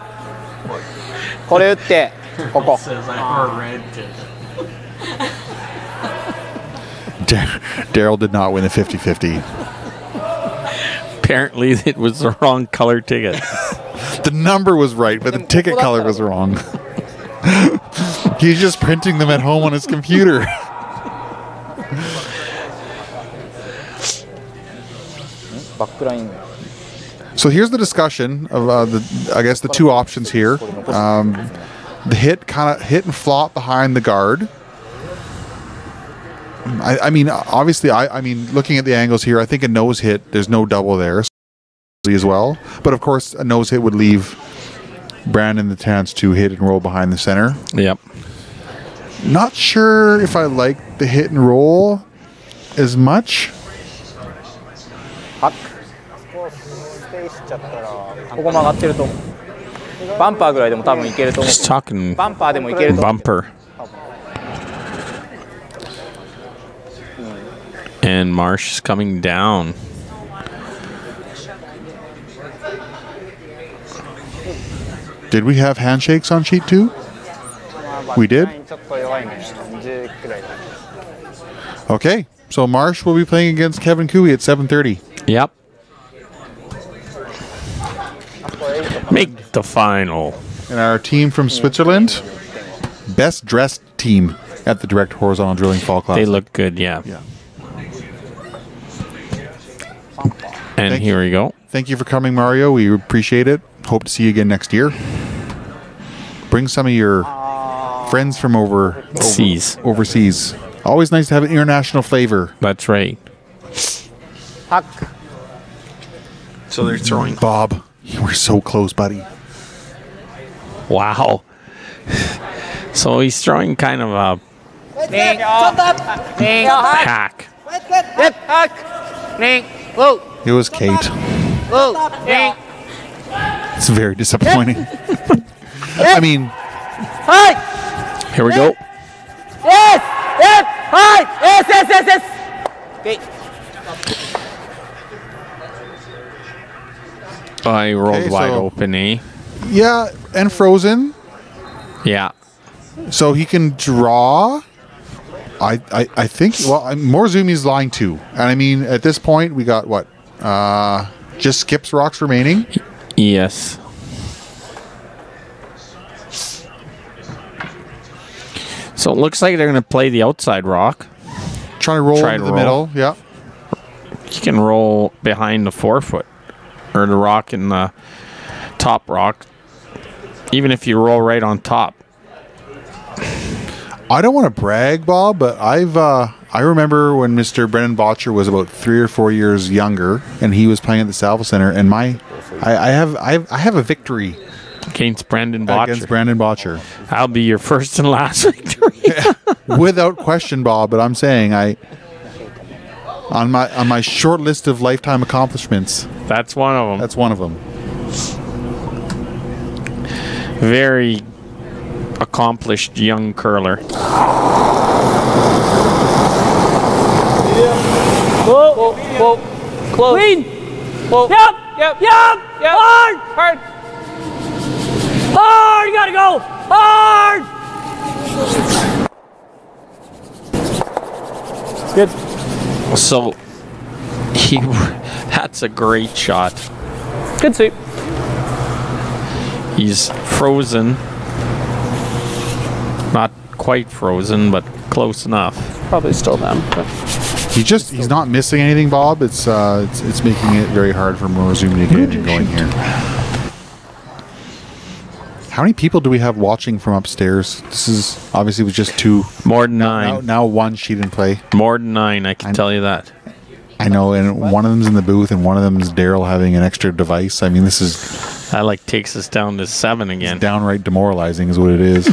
これ打ってここ。 Daryl did not win the 50-50. Apparently, it was the wrong color ticket. The number was right, but the ticket color was wrong. He's just printing them at home on his computer. So here's the discussion of I guess the 2 options here. The hit and flop behind the guard. I mean, obviously, I mean, looking at the angles here, I think a nose hit, there's no double there as well. But of course, a nose hit would leave Brandon the chance to hit and roll behind the center. Yep. Not sure if I like the hit and roll as much. ここ曲がってると思う。バンパーぐらいでも多分いけると思う。 Just talking バンパーでもいけると思う。 bumper. And Marsh is coming down. Did we have handshakes on sheet 2? We did? Okay, so Marsh will be playing against Kevin Cooey at 7:30. Yep. Make the final. And our team from Switzerland, best dressed team at the Direct Horizontal Drilling Fall Classic. They look good, yeah. Yeah. And Thank here we go. Thank you for coming, Mario. We appreciate it. Hope to see you again next year. Bring some of your friends from overseas. Always nice to have an international flavor. That's right. Huck. So they're throwing. Bob, you were so close, buddy. Wow. So he's throwing kind of a Ning. Ning. hack. Yep. Huck. Ning. Whoa. It was Kate. Whoa. Ning. It's very disappointing. I mean, Hi. Here we go. Yes. Yes. Hi. Yes. Okay. I rolled Okay, wide so- open, eh? yeah, and frozen. Yeah. So he can draw. I think. Well, Morozumi's line 2, and I mean at this point we got what? Just skips rocks remaining. Yes. So it looks like they're going to play the outside rock. Trying to roll Try into to the roll. middle. Yeah. You can roll behind the 4-foot or the rock in the top rock, even if you roll right on top. I don't want to brag, Bob, but I remember when Mr. Brennan Bottcher was about 3 or 4 years younger, and he was playing at the Salvo Center, and I have a victory Against Brandon against Bottcher. Brandon Bottcher, That'll be your first and last victory. without question, Bob. But I'm saying on my short list of lifetime accomplishments, That's one of them. that's one of them. Very accomplished young curler. Whoa. Whoa. Close. Clean. Whoa. Yep. Yep. Yep. Yep. Hard. Hard. Hard. You gotta go. Hard. Good. So that's a great shot. Good sweep. He's frozen. Not quite frozen, but close enough. Probably still them. But. He's not missing anything, Bob. It's making it very hard for Morozumi to get anything going here. How many people do we have watching from upstairs? This is obviously was just 2. More than 9. Now 1 sheet in play. More than 9, I can tell you that. I know, and one of them's in the booth, and one of them is Daryl having an extra device. I mean, this is That like takes us down to 7 again. downright demoralizing, is what it is.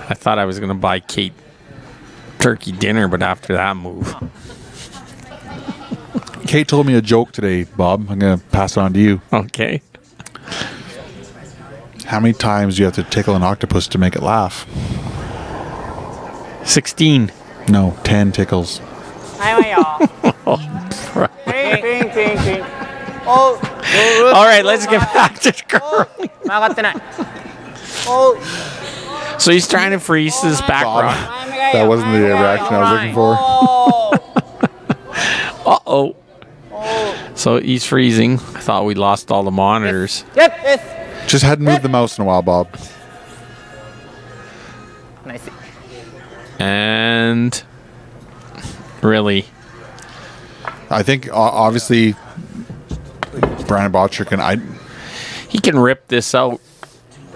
I thought I was going to buy Kate turkey dinner, but after that move. Kate told me a joke today, Bob. I'm going to pass it on to you. Okay. How many times do you have to tickle an octopus to make it laugh? 16. No, 10 tickles. Ping, ping, ping, ping. Oh. All right, let's get back to curling. 曲がってない。Oh. So he's trying to freeze his back rock. That wasn't the reaction I was looking for. Uh-oh. So he's freezing. I thought we lost all the monitors. Yep. Yes. Just hadn't moved the mouse in a while, Bob. Nice. And really, I think obviously Brian Bottcher he can rip this out.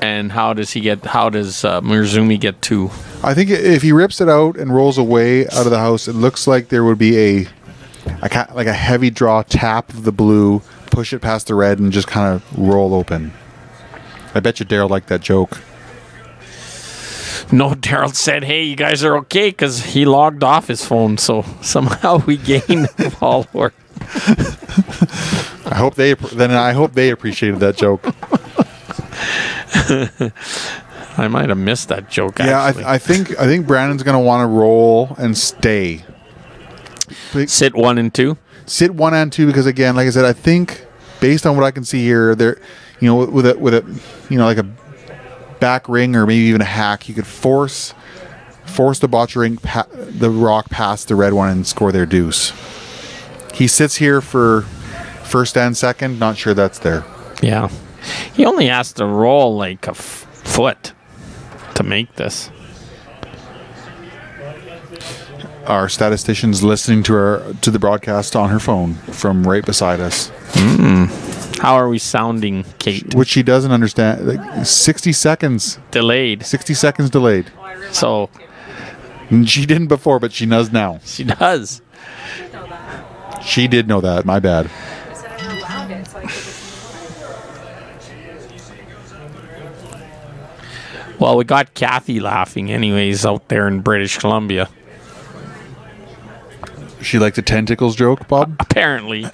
And how does Morozumi get 2? I think if he rips it out and rolls away out of the house, it looks like there would be a heavy draw tap of the blue, push it past the red, and just kind of roll open. I bet you Daryl liked that joke. No, Daryl said, hey, you guys are okay, because he logged off his phone, so somehow we gained a follower. I hope they appreciated that joke. I might have missed that joke. Yeah, Actually. I think Brandon's going to want to roll and stay. Sit 1 and 2. Sit 1 and 2 because again, like I said, I think based on what I can see here, there, with a like a back ring or maybe even a hack, you could force the Bottcher ring the rock past the red one and score their deuce. He sits here for first and second. Not sure that's there. Yeah, he only has to roll like a foot to make this. Our statistician's listening to the broadcast on her phone from right beside us. How are we sounding, Kate? Which she doesn't understand. Like 60 seconds. Delayed. 60 seconds delayed. So She didn't before, but she knows now. she does. She did know that. My bad. Well, we got Kathy laughing anyways out there in British Columbia. She liked the tentacles joke, Bob? Apparently.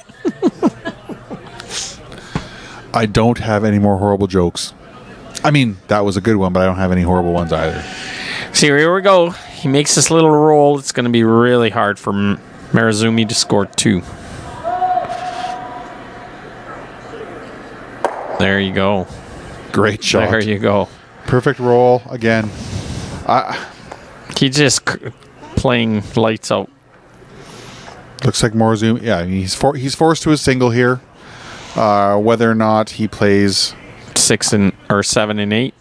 I don't have any more horrible jokes. I mean, that was a good one, but I don't have any horrible ones either. See, here we go. He makes this little roll. It's going to be really hard for Morozumi to score 2. There you go. Great shot. There you go. Perfect roll again. He's just playing lights out. Looks like Morozumi. Yeah, he's forced to a single here. Whether or not he plays 6 or 7 and 8.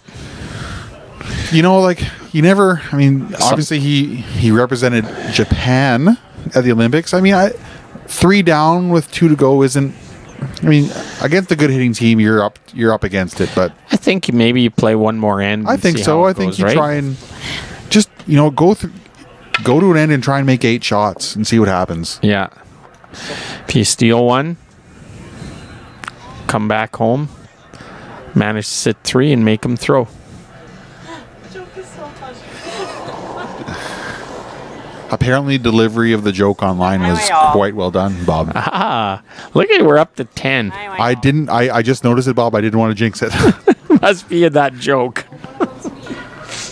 Like you never. I mean, obviously he represented Japan at the Olympics. I mean, 3 down with 2 to go isn't. I mean, against a good hitting team, you're up against it. But I think maybe you play one more end. I think so. I think you try and just go to an end and try and make 8 shots and see what happens. Yeah. If you steal one, come back home, manage to sit 3 and make them throw. Apparently, delivery of the joke online was quite well done, Bob. Look at we're up to 10. I just noticed it, Bob. I didn't want to jinx it. Must be in that joke.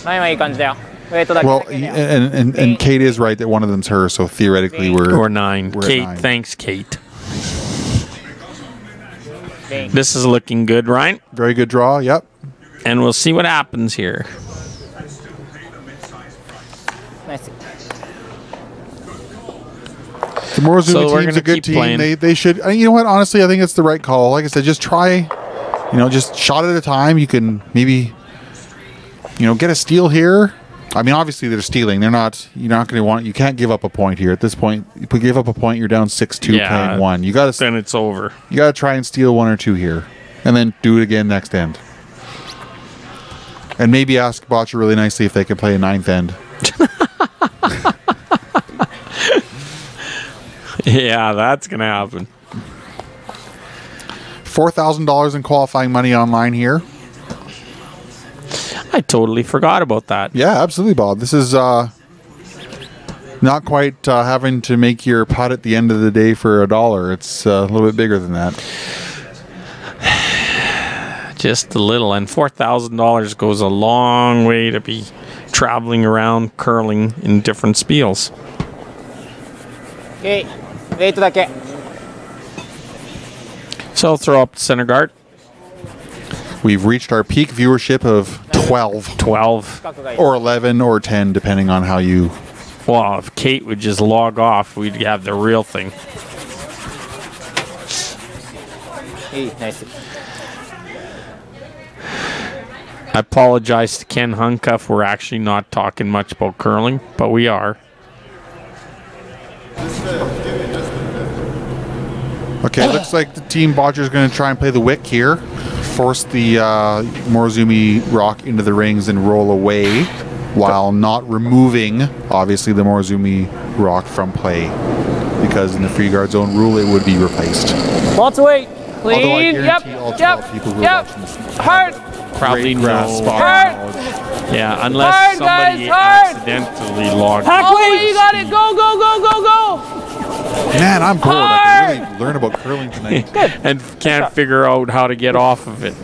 Well, and Kate is right that one of them's her, so theoretically Or 9. we're at Kate, 9. thanks, Kate. This is looking good, Ryan. Very good draw. Yep. And we'll see what happens here. The Morozumi So we're team's gonna a good keep team. playing. They should. You know what? Honestly, I think it's the right call. Like I said, just try. Just shot at a time. You can maybe, get a steal here. I mean, obviously they're stealing. They're not. You're not going to want. You can't give up a point here at this point. If you give up a point, you're down 6-2, playing 1. You got to. Then it's over. You got to try and steal 1 or 2 here, and then do it again next end. And maybe ask Bottcher really nicely if they can play a 9th end. Yeah, that's going to happen. $4,000 in qualifying money online here. I totally forgot about that. Yeah, absolutely, Bob. This is not quite having to make your putt at the end of the day for $1. It's a little bit bigger than that. Just a little. And $4,000 goes a long way to be traveling around curling in different spiels. Okay, 8だけ. So I'll throw up center guard. We've reached our peak viewership of 12. 12. Or 11 or 10, depending on how you... Well, if Kate would just log off, we'd have the real thing. Nice. I apologize to Ken Huncuff. We're actually not talking much about curling, but we are. Okay, looks like the team Bottcher is going to try and play the wick here. Force the Morozumi rock into the rings and roll away while not removing, obviously, the Morozumi rock from play. Because in the free guard zone rule, it would be replaced. Lots of weight. Although I Clean. guarantee all 12 people who are watching this Hard. Probably grasp no. of Hard. knowledge. Yeah, unless Hard, somebody guys, hard. accidentally logged. Oh, you got it. Go, go, go, go, go. Man, I'm bored. I can really learn about curling tonight. And can't figure out how to get off of it.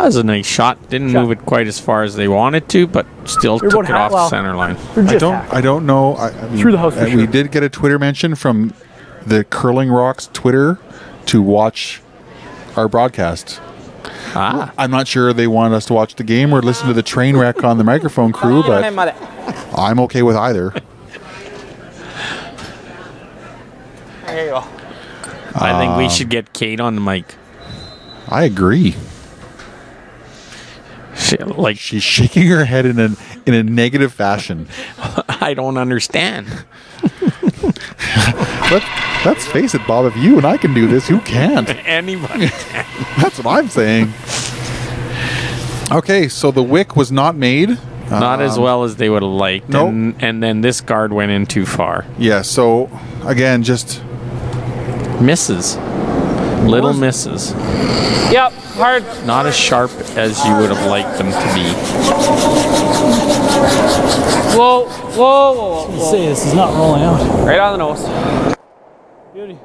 That was a nice shot. Didn't move it quite as far as they wanted to, but still You're took about it off well, the center line. They're just I don't know. I mean, Through the house for we sure. did get a Twitter mention from the Curling Rocks Twitter to watch our broadcast. Ah, I'm not sure they want us to watch the game or listen to the train wreck on the microphone crew, but I'm okay with either. There you go. I think we should get Kate on the mic. I agree. Like, She's shaking her head in a negative fashion. I don't understand. Let's face it, Bob. If you and I can do this, who can't? Anybody. That's what I'm saying. Okay, so the wick was not made. Not as well as they would have liked. Nope. And then this guard went in too far. Yeah, so again, just Misses. Little misses. Yep, hard. Not as sharp as you would have liked them to be. Whoa, whoa, whoa, whoa, whoa. Say this is not rolling out. Right on the nose. Beauty.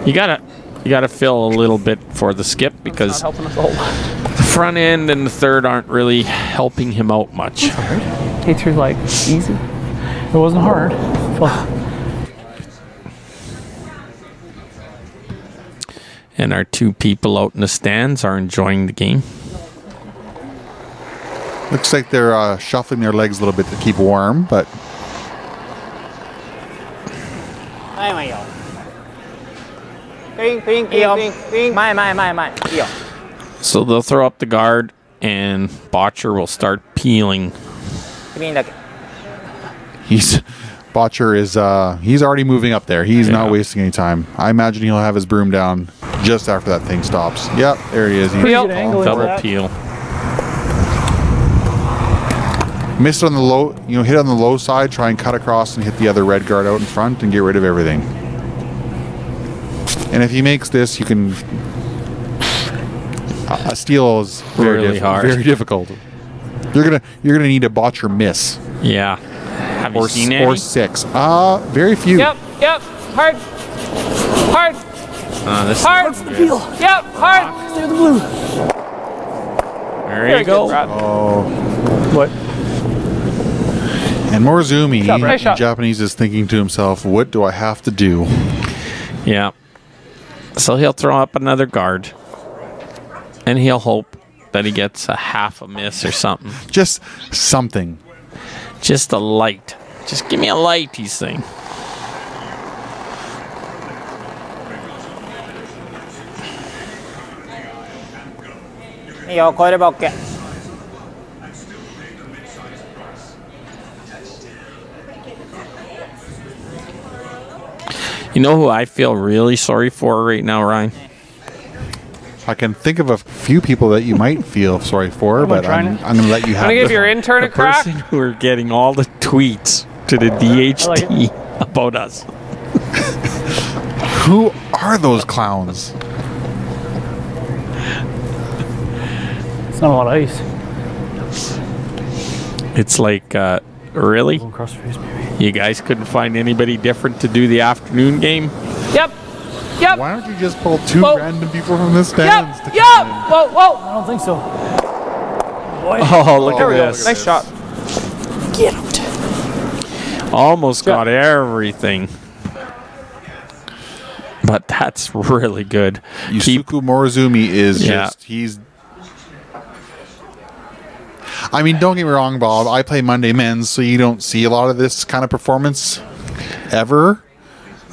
You gotta fill a little bit for the skip Not because helping us all. the front end and the third aren't really helping him out much. K3's like, easy. It wasn't hard. And our two people out in the stands are enjoying the game. looks like they're shuffling their legs a little bit to keep warm, but So they'll throw up the guard and Bottcher will start peeling. Bottcher is he's already moving up there. He's not wasting any time. I imagine he'll have his broom down just after that thing stops. Yep, there he is. He's Peel. Double peel. missed on the low, hit on the low side, try and cut across and hit the other red guard out in front and get rid of everything. And if he makes this, you can. A steal is Really hard. very difficult. You're gonna need a Bottcher miss. Yeah. Have you seen Or any? 6. Very few. Yep, hard. Hard, This hard. Yep, hard. There Very you go. good, Brad. What? And Morozumi, Nice shot. Japanese, is thinking to himself, what do I have to do? Yeah. So he'll throw up another guard. And he'll hope that he gets a half a miss or something. Just something. Just a light. Just give me a light, he's saying. You know who I feel really sorry for right now, Ryan? I can think of a few people that you might feel sorry for, but I'm going to let you have I'm gonna give this your one. intern a The crack. person who are getting all the tweets to the DHT about us. Who are those clowns? It's not a lot of ice. It's like, really? Across the face, maybe. You guys couldn't find anybody different to do the afternoon game? Yep. Why don't you just pull two Whoa. random people from the stands? to Yep. come in? Whoa. I don't think so. Oh, look There we at go. this. Nice shot. Get out. Almost got everything. But that's really good. Yusuke Morozumi is he's. I mean, don't get me wrong, Bob. I play Monday men's, so you don't see a lot of this kind of performance ever.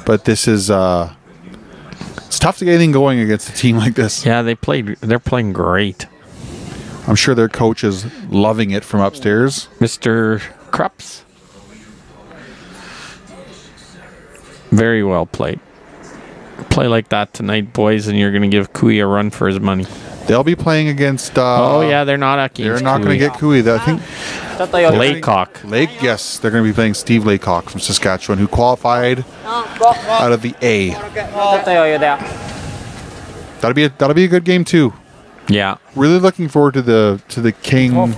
But this is it's tough to get anything going against a team like this. Yeah, they're playing great. I'm sure their coach is loving it from upstairs. Mr. Krups. Very well played. Play like that tonight, boys, and you're going to give Kui a run for his money. They'll be playing against. They're not against They're not going to get Kui. I think Laycock. Yes, they're going to be playing Steve Laycock from Saskatchewan, who qualified out of the A. That'll be a good game too. Yeah. Really looking forward to the King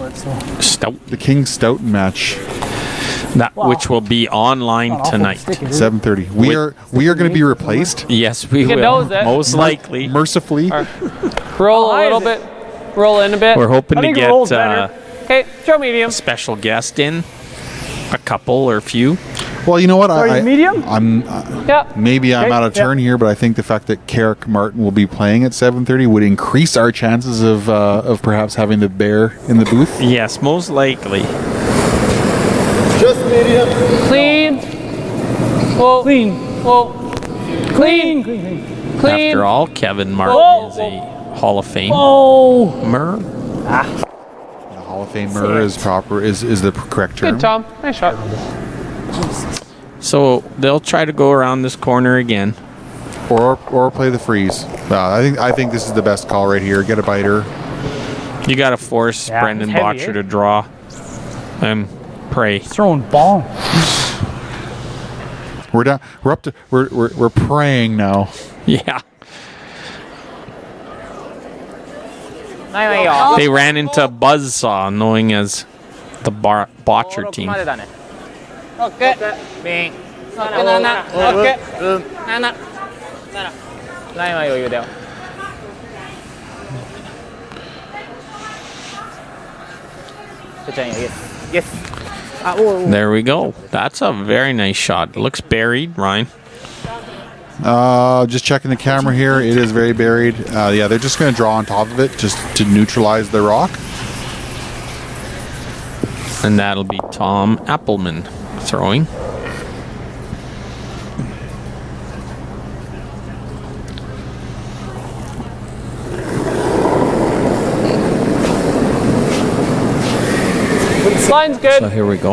Stout. the King Stoughton match. Which will be online tonight. 7:30. We are going to be replaced. Yes, we can will. nose it. Most likely. Mercifully. Roll a little bit. roll in a bit. We're hoping I to think get roll's better. Okay, throw medium. a special guest in, a couple or a few. Well, you know what? Sorry, medium? Yeah. Maybe I'm Okay, out of turn here, but I think the fact that Carrick Martin will be playing at 7:30 would increase our chances of perhaps having the bear in the booth. Yes, most likely. Just medium. Clean. Whoa. Clean. Whoa. Clean. Clean. Clean. After all, Kevin Martin Whoa. is a Hall of Fame. Oh. The Hall of Famer is proper is the correct term. Good, Tom. Nice shot. So they'll try to go around this corner again. Or play the freeze. I think this is the best call right here. Get a biter. You got to force Yeah, Brendan it's heavy, Bottcher eh? to draw and pray. Throwing ball. We're down. We're up to. We're praying now. Yeah. ないわよ。 They ran into Buzzsaw, knowing as the Bottcher team. までだね。オッケー。ビン。オッケー7。オッケー。7。7。ないは余裕だよ。てっちゃんよ。イエス。イエス。あ、おうおう。 There we go. That's a very nice shot. It looks buried, Ryan. Just checking the camera here. It is very buried. Yeah, they're just going to draw on top of it just to neutralize the rock. And that'll be Tom Appleman throwing. Line's good. So here we go.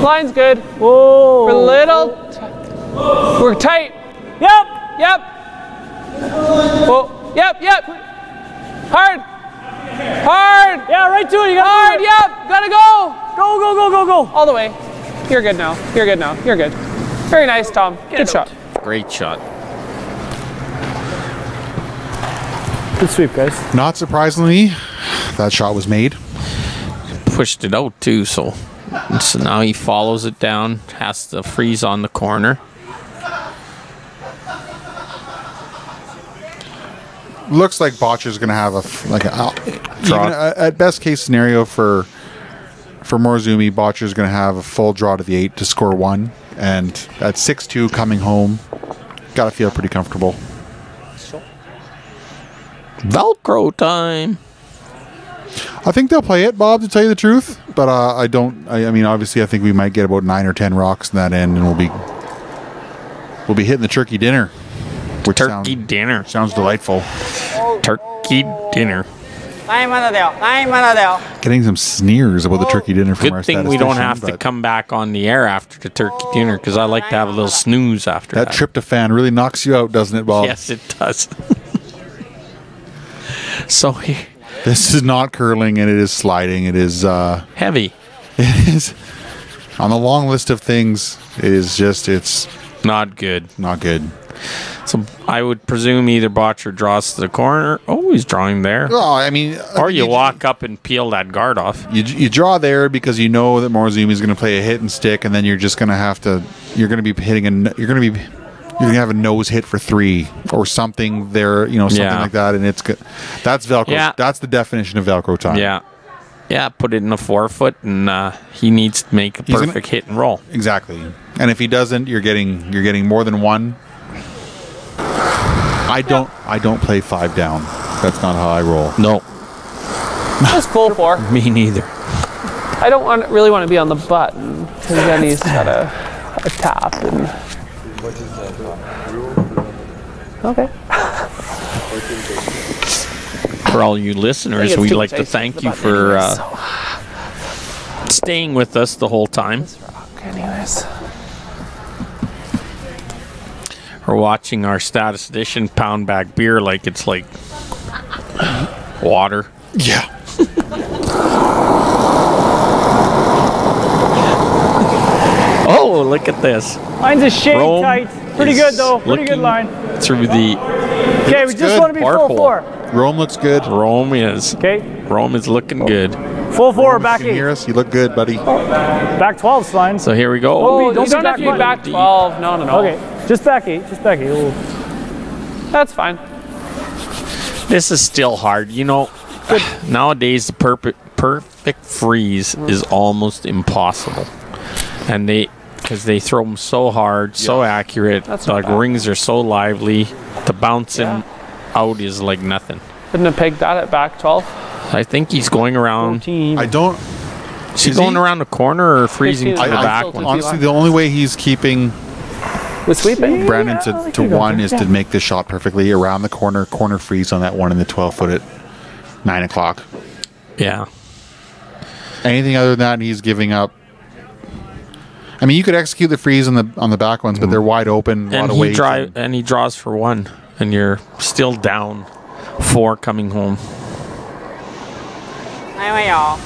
Line's good. Whoa. We're little. We're tight. Yep. Yep. Whoa. Yep. Yep. Hard. Hard. Yeah, right to it. You Hard. gotta do it. Yep. Gotta go. Go, go, go, go, go. All the way. You're good now. You're good now. You're good. Very nice, Tom. Good shot. Great shot. Good sweep, guys. Not surprisingly, that shot was made. Pushed it out too, so now he follows it down, has to freeze on the corner. Looks like Bottcher's going to have at best case scenario for Morozumi, Bottcher's going to have a full draw to the 8 to score 1, and at 6-2 coming home, got to feel pretty comfortable. Velcro time. I think they'll play it, Bob, to tell you the truth, but I mean, obviously, I think we might get about 9 or 10 rocks in that end, and we'll be hitting the turkey dinner. Which Turkey dinner. sounds delightful. Turkey dinner. はい、まだだよ。はい、まだだよ。 Getting some sneers about the turkey dinner from our Good thing we don't statistician, have to but come back on the air after the turkey dinner, because I like to have a little snooze after that that. tryptophan really knocks you out, doesn't it, Bob? Yes, it does. So here, This is not curling, and it is sliding. It is heavy. it is on the long list of things. It is just it's Not good. not good. So I would presume either Bottcher draws to the corner. Oh, he's drawing there. Well, I mean, Or you walk up and peel that guard off. you draw there because you know that Morozumi is going to play a hit and stick, and then you're just going to have to. You're going to be hitting you're going to have a nose hit for 3 or something there. You know, something Yeah. like that, and it's good. That's Velcro. Yeah. That's the definition of Velcro time. Yeah. Yeah, put it in a 4-foot, and he needs to make a He's gonna- perfect hit and roll. Exactly. And if he doesn't, you're getting more than 1. I don't play 5 down. That's not how I roll. No, Just full 4. me neither. I don't really want to be on the button because then he's got a tap and. Okay. For all you listeners, it's we'd too like to much ice thank on the you button for anyways, staying with us the whole time. Anyways. We're watching our statistician pound back beer like it's like water. Yeah. Oh, look at this. Line's a shade Rome tight. Pretty is good, though. Pretty good looking line. Through the Okay, we just good. want to be Bark full hole. 4. Rome looks good. Rome is. Okay, Rome is looking good. full 4, Rome, back if you can 8. hear us? You look good, buddy. Back 12's fine. So here we go. Oh, don't you don't be have to be back back 12. No. Okay, just back 8. Just back 8. Ooh. That's fine. This is still hard. You know, nowadays the perfect freeze is almost impossible. And because they throw them so hard, so accurate, like rings are so lively, the bouncing out is like nothing. Couldn't have pegged that at back 12. I think he's going around. 14. I don't. Is he going around the corner or freezing to the back one? Honestly, the only way he's keeping With sweeping? Brandon to one is to make this shot perfectly around the corner freeze on that one in the 12-foot at 9 o'clock. Yeah. Anything other than that, and he's giving up. I mean, you could execute the freeze on the back ones, but they're wide open. And he draws for one, and you're still down 4 coming home. はいはいよ。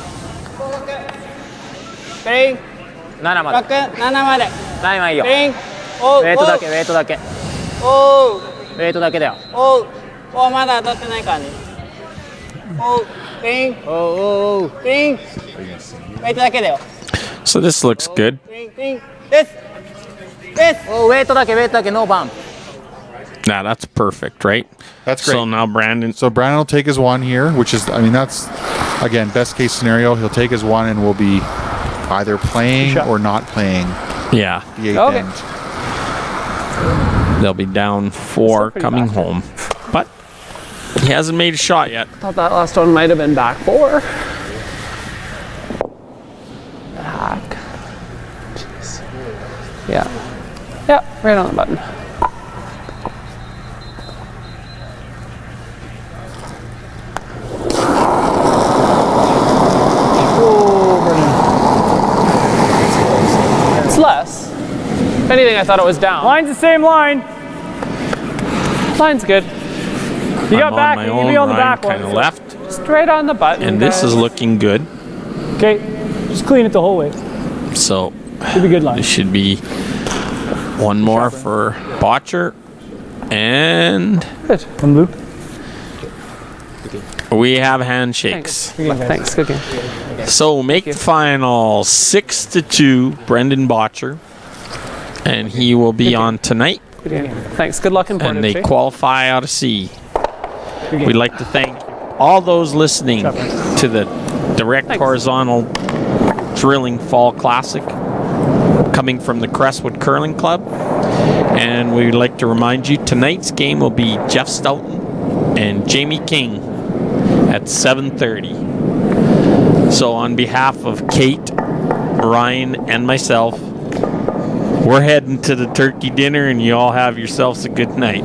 クリーン。7まで。7まで。7はいいよ。クリーン。おう。ウェイトだけ、ウェイトだけ。おう。ウェイトだけだよ。おう。おう、まだ当たってないからね。おう。クリーン。おうおうおう。クリーン。ウェイトだけだよ。 So this looks good. クリーンクリーン。です。です。おう、ウェイトだけ、ウェイトだけ、ノーバン。 Nah, that's perfect, right? That's great. So now Brandon. So Brandon will take his one here, which is, I mean, that's, again, best case scenario. He'll take his one and will be either playing or not playing Yeah. the 8th end. They'll be down 4 coming home. But he hasn't made a shot yet. Thought that last one might have been back 4. Back. Jeez. Yeah. Yeah, right on the button. It's less. If anything, I thought it was down. Line's the same line. Line's good. You got I'm back. on my You own be on the line, back one. kind of left. Just right on the button. And this is looking good. Okay, just clean it the whole way. So Should be good line. this should be one more for Bottcher. And good. One blue. we have handshakes. Thanks. Good game. So make the final 6-2, Brendan Bottcher. And he will be on tonight. Good game. Thanks. Good luck in Portage. And they qualify out of C. We'd like to thank all those listening to the Direct Horizontal Drilling Fall Classic coming from the Crestwood Curling Club. And we'd like to remind you tonight's game will be Jeff Stoughton and Jamie King at 7:30. So on behalf of Kate, Ryan, and myself, we're heading to the turkey dinner, and you all have yourselves a good night.